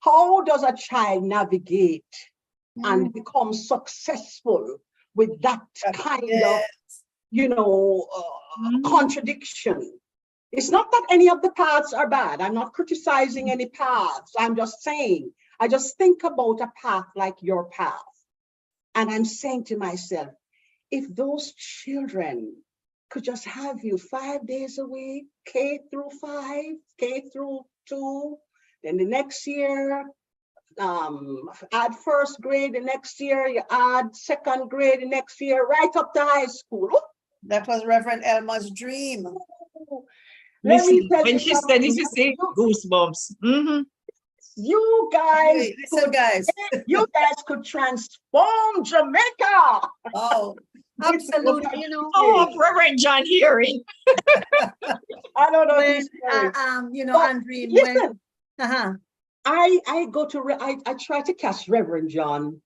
How does a child navigate and become successful with that kind of, contradiction? It's not that any of the paths are bad. I'm not criticizing any paths. I'm just saying, I just think about a path like your path. And I'm saying to myself, if those children could just have you 5 days a week, K through 5, K through 2, then the next year, add first grade, the next year you add second grade, the next year, right up to high school. That was Reverend Elma's dream. Let me tell when you she something. said it, she said goosebumps. You guys, Listen, guys. you guys could transform Jamaica. Oh, Absolutely, you know. Oh, Reverend John hearing. I don't know if When, he's hearing. you know, But Andreen, listen, uh-huh, I go to I try to catch Reverend John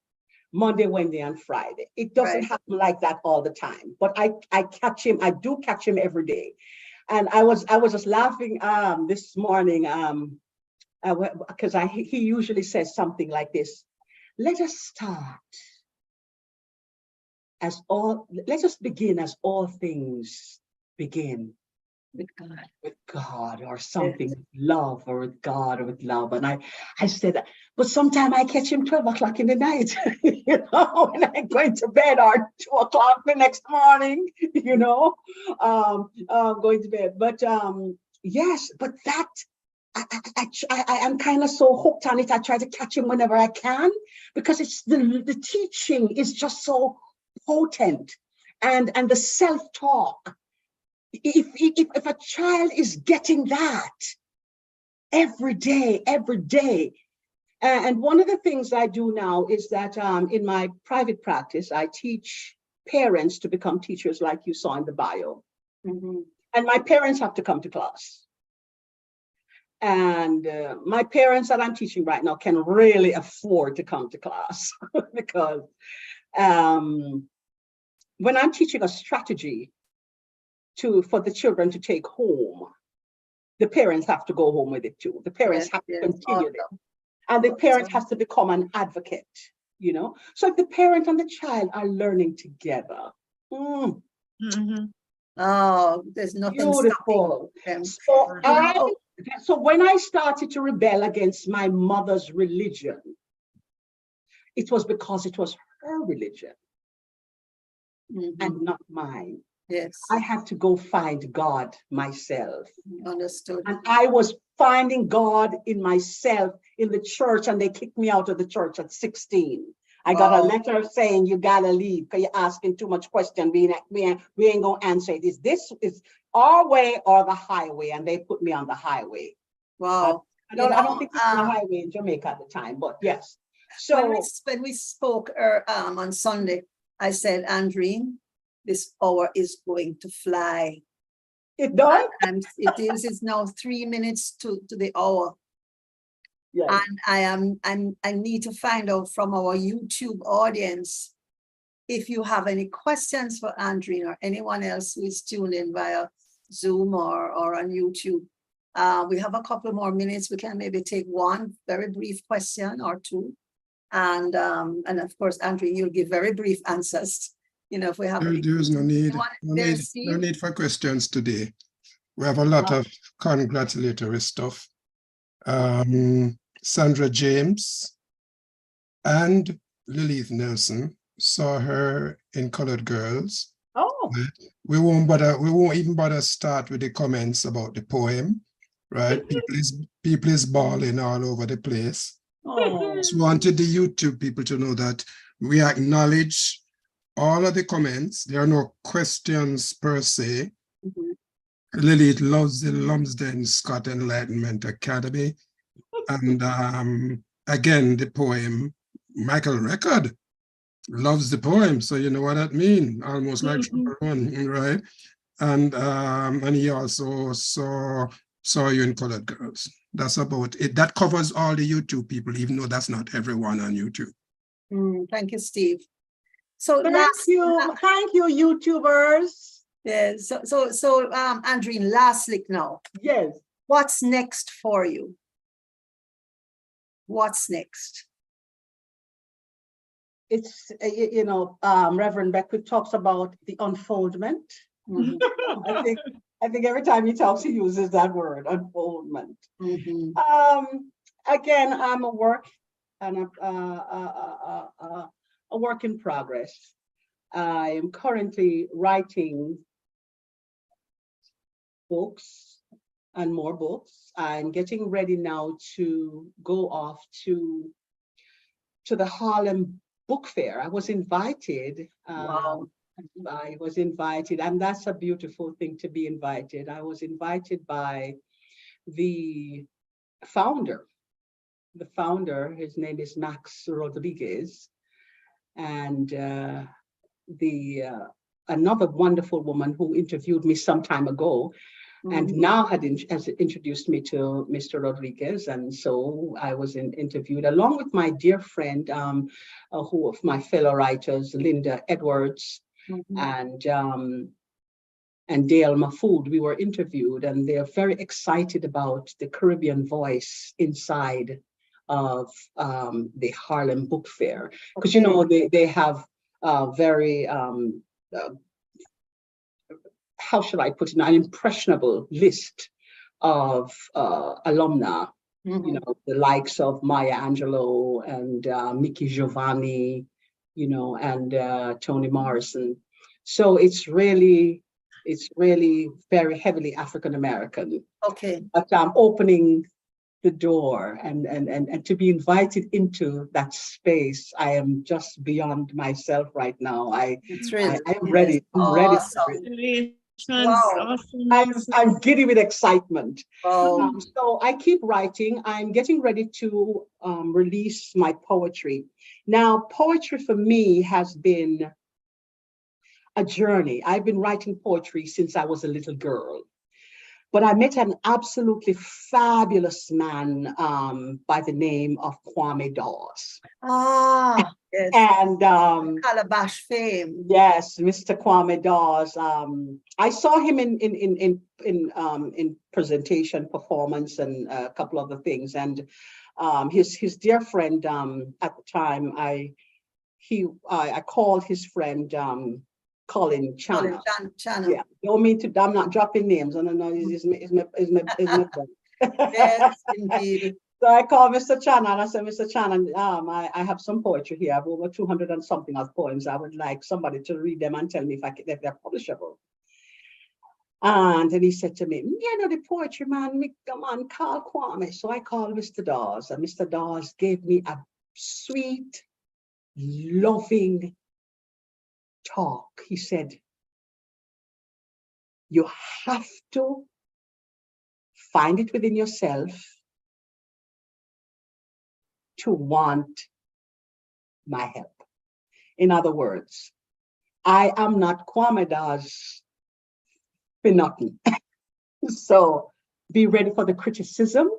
Monday, Wednesday, and Friday. It doesn't right. happen like that all the time, but I catch him. I do catch him every day. And I was just laughing this morning because he usually says something like this. Let us start let us begin as all things begin With God. with God or Yes. something, with love or with God or with love. And I said, but sometimes I catch him 12 o'clock in the night, you know, when I'm going to bed, or 2 o'clock the next morning, you know, going to bed. But yes, but that I am kind of so hooked on it. I try to catch him whenever I can, because it's the teaching is just so potent, and the self-talk. If a child is getting that every day, and one of the things I do now is that in my private practice, I teach parents to become teachers, like you saw in the bio. Mm-hmm. And my parents have to come to class. And my parents that I'm teaching right now can really afford to come to class because when I'm teaching a strategy for the children to take home, the parents have to go home with it too. The parents have to continue it. And the parent has to become an advocate, you know? So if the parent and the child are learning together, Oh, there's nothing beautiful. stopping them. So when I started to rebel against my mother's religion, it was because it was her religion and not mine. Yes. I had to go find God myself. Understood. And I was finding God in myself in the church, and they kicked me out of the church at 16. I got a letter saying you gotta leave because you're asking too much question. We ain't gonna answer it. Is our way or the highway? And they put me on the highway. Wow. I don't think it was on the highway in Jamaica at the time, but yes. So when we spoke on Sunday, I said, Andreen, this hour is going to fly. it does. And it's now 3 minutes to the hour. Yes. And I need to find out from our YouTube audience if you have any questions for Andreen or anyone else who is tuned in via Zoom or on YouTube. We have a couple more minutes. We can maybe take one very brief question or two. And of course, Andreen, you'll give very brief answers. You know, if we have there's no need for questions today. We have a lot of congratulatory stuff. Sandra James and Lilith Nelson saw her in Colored Girls. Oh. We won't even bother start with the comments about the poem, right? People is bawling all over the place. Just wanted the YouTube people to know that we acknowledge all of the comments. There are no questions per se. Lilith loves the Lumsden Scott Enlightenment Academy. And again, the poem, Michael Record loves the poem. So you know what that means, almost like one, right? And he also saw you in Colored Girls. That's about it. That covers all the YouTube people, even though that's not everyone on YouTube. Thank you, Steve. So thank you, YouTubers. Yes. So Andreen, lastly now. Yes. What's next for you? What's next? It's Reverend Beckwith talks about the unfoldment. I think every time he talks, he uses that word, unfoldment. Again, I'm a work and a work in progress. I am currently writing books and more books. I'm getting ready now to go off to the Harlem Book Fair. I was invited. Wow. I was invited, and that's a beautiful thing to be invited. I was invited by the founder. The founder, his name is Max Rodriguez, and the another wonderful woman who interviewed me some time ago, and now has introduced me to Mr. Rodriguez. And so I was interviewed along with my dear friend, who of my fellow writers, Linda Edwards and Dale Mahfood. We were interviewed, and they're very excited about the Caribbean voice inside of the Harlem Book Fair. Because, you know, they have very, how should I put it, an impressionable list of alumna, you know, the likes of Maya Angelou and Mickey Giovanni, you know, and Toni Morrison. So it's really very heavily African-American. Okay. But I'm opening the door and to be invited into that space, I am just beyond myself right now. It's really, I'm ready. I'm ready for it. Wow. Awesome. I'm giddy with excitement. Wow. So I keep writing. I'm getting ready to release my poetry. Now, poetry for me has been a journey. I've been writing poetry since I was a little girl. But I met an absolutely fabulous man by the name of Kwame Dawes. Ah, yes. And Calabash fame. yes, Mr. Kwame Dawes. I saw him in presentation, performance, and a couple other things. And his dear friend at the time, I called his friend Colin Chana. Channel. Yeah, don't mean to. I'm not dropping names. No, is my friend. Yes, indeed. So I called Mr. Chana and I said, Mr. Chana, I have some poetry here. I have over 200 and something of poems. I would like somebody to read them and tell me if they're publishable. And then he said to me, you know, the poetry man, come on, call Kwame. So I called Mr. Dawes, and Mr. Dawes gave me a sweet, loving talk. He said, you have to find it within yourself to want my help. In other words, I am not Kwame Dawes for nothing. So be ready for the criticism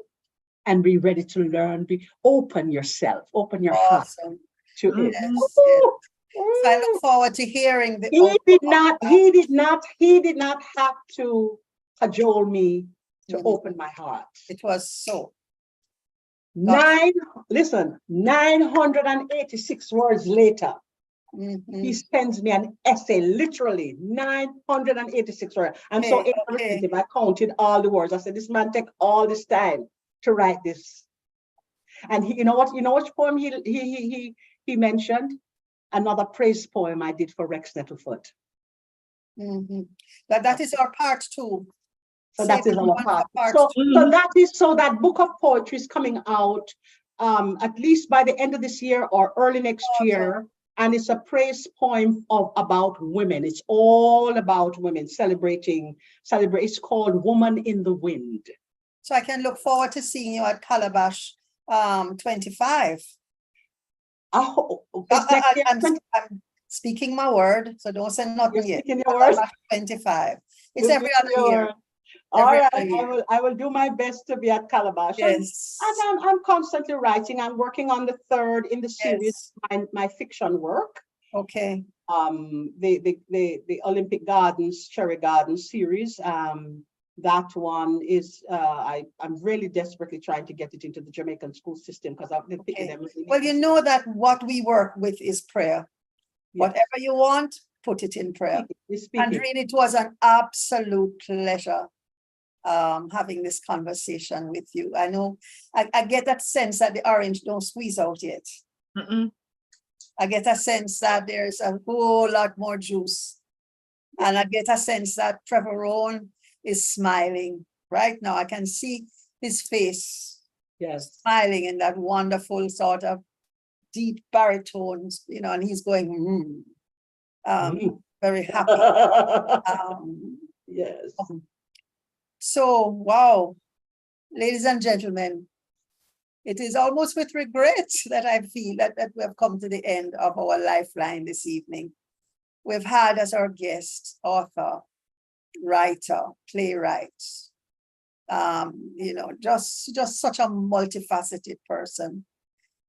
and be ready to learn. Open yourself, open your heart to it. Yes, yes. So I look forward to hearing the. He did not have to cajole me to open my heart. It was so. 986 words later, he sends me an essay, literally 986 words. I'm so apprehensive. I counted all the words. I said, this man take all this time to write this. And you know which poem he mentioned? Another praise poem I did for Rex Nettlefoot. That is our part 2. So that is our part. So that book of poetry is coming out at least by the end of this year or early next year. And it's a praise poem about women. It's all about women celebrating. It's called Woman in the Wind. So I can look forward to seeing you at Calabash 25. I'm speaking my word, so don't say nothing yet. 25. It's every other year. All right, I will do my best to be at Calabash. Yes. And I'm constantly writing. I'm working on the 3rd in the series, my fiction work. Okay. The Olympic Gardens, Cherry Gardens series. That one is I'm really desperately trying to get it into the Jamaican school system because I've been picking them. Well, you know that what we work with is prayer. Yes. Whatever you want, put it in prayer. Andreen, it was an absolute pleasure having this conversation with you. I know I get that sense that the orange don't squeeze out yet. I get a sense that there's a whole lot more juice. And I get a sense that Trevor Rowan is smiling right now. I can see his face smiling in that wonderful sort of deep baritones, you know, and he's going, very happy. Yes. So, wow, ladies and gentlemen, it is almost with regret that I feel that we have come to the end of our Lifeline this evening. we've had as our guest author, writer, playwright, just such a multifaceted person.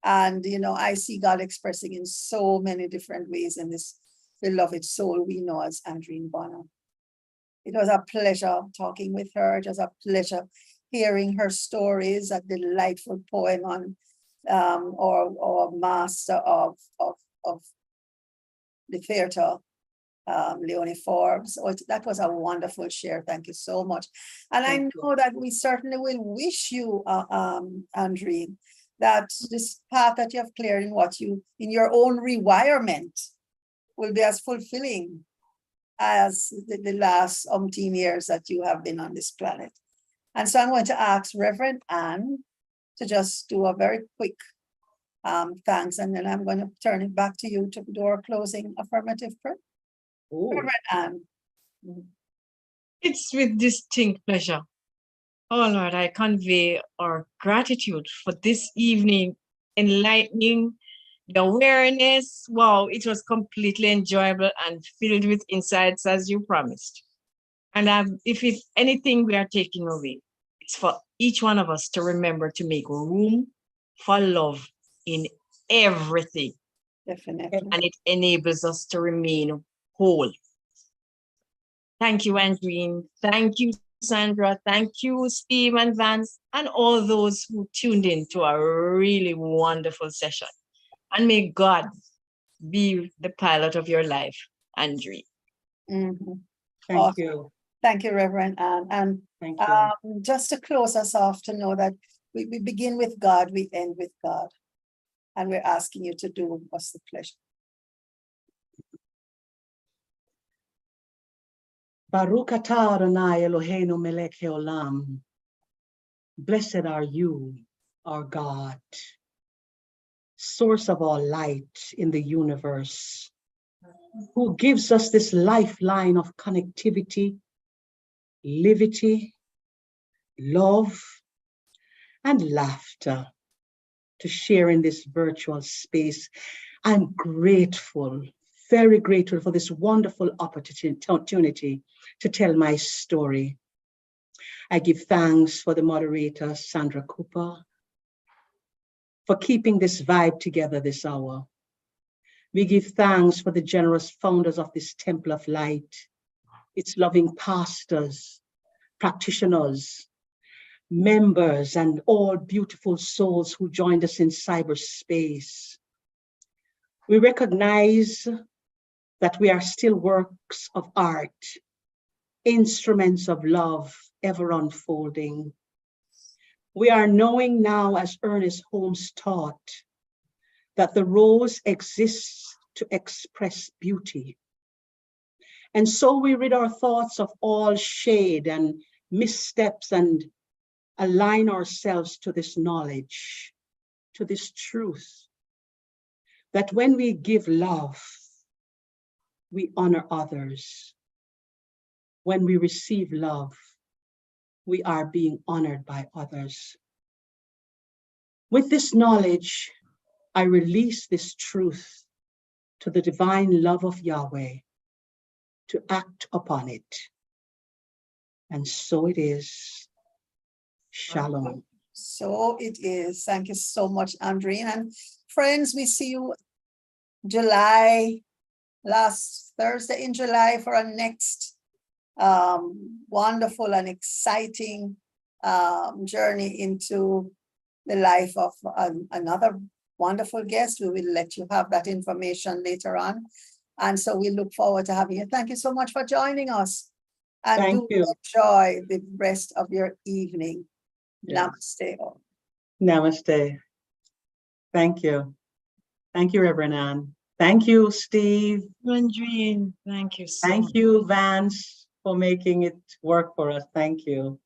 And, I see God expressing in so many different ways in this beloved soul we know as Andreen Bonner. It was a pleasure talking with her. It was a pleasure hearing her stories, a delightful poem on or master of the theater, Leonie Forbes. Oh, that was a wonderful share. Thank you so much. And I know that we certainly will wish you, Andreen, that this path that you have cleared in your own rewirement will be as fulfilling as the last umpteen years that you have been on this planet. And so I'm going to ask Reverend Anne to just do a very quick thanks, and then I'm going to turn it back to you to do our closing affirmative prayer. Ooh. Reverend Anne. It's with distinct pleasure. Oh Lord, I convey our gratitude for this evening, enlightening, the awareness. Wow, it was completely enjoyable and filled with insights as you promised. And if it's anything we are taking away, it's for each one of us to remember to make room for love in everything. Definitely. And it enables us to remain whole. Thank you, Andreen. Thank you, Sandra. Thank you, Steve and Vance, and all those who tuned in to a really wonderful session. And may God be the pilot of your life, Andreen. Mm-hmm. Thank Awesome. you. Thank you, Reverend Anne. And Thank you. just to close us off, to know that we begin with God, we end with God. And we're asking you to do us the pleasure. Baruch atah Adonai Eloheinu melech haolam. Blessed are you, our God, source of all light in the universe, who gives us this lifeline of connectivity, livity, love, and laughter to share in this virtual space. I'm grateful, very grateful for this wonderful opportunity to tell my story. I give thanks for the moderator, Sandra Cooper, for keeping this vibe together this hour. We give thanks for the generous founders of this Temple of Light, its loving pastors, practitioners, members, and all beautiful souls who joined us in cyberspace. We recognize that we are still works of art, instruments of love, ever unfolding. We are knowing now, as Ernest Holmes taught, that the rose exists to express beauty. And so we rid our thoughts of all shade and missteps and align ourselves to this knowledge, to this truth, that when we give love, we honor others. When we receive love, we are being honored by others. With this knowledge, I release this truth to the divine love of Yahweh to act upon it. And so it is. Shalom. So it is. Thank you so much, Andreen. And friends, we see you last Thursday in July for our next wonderful and exciting journey into the life of another wonderful guest. We will let you have that information later on. And so we look forward to having you. Thank you so much for joining us. And Thank you. enjoy the rest of your evening. Yes. Namaste. Namaste. Thank you. Thank you, Reverend Anne. Thank you, Steve. Andreen, thank you so Thank much. you, Vance, for making it work for us. Thank you.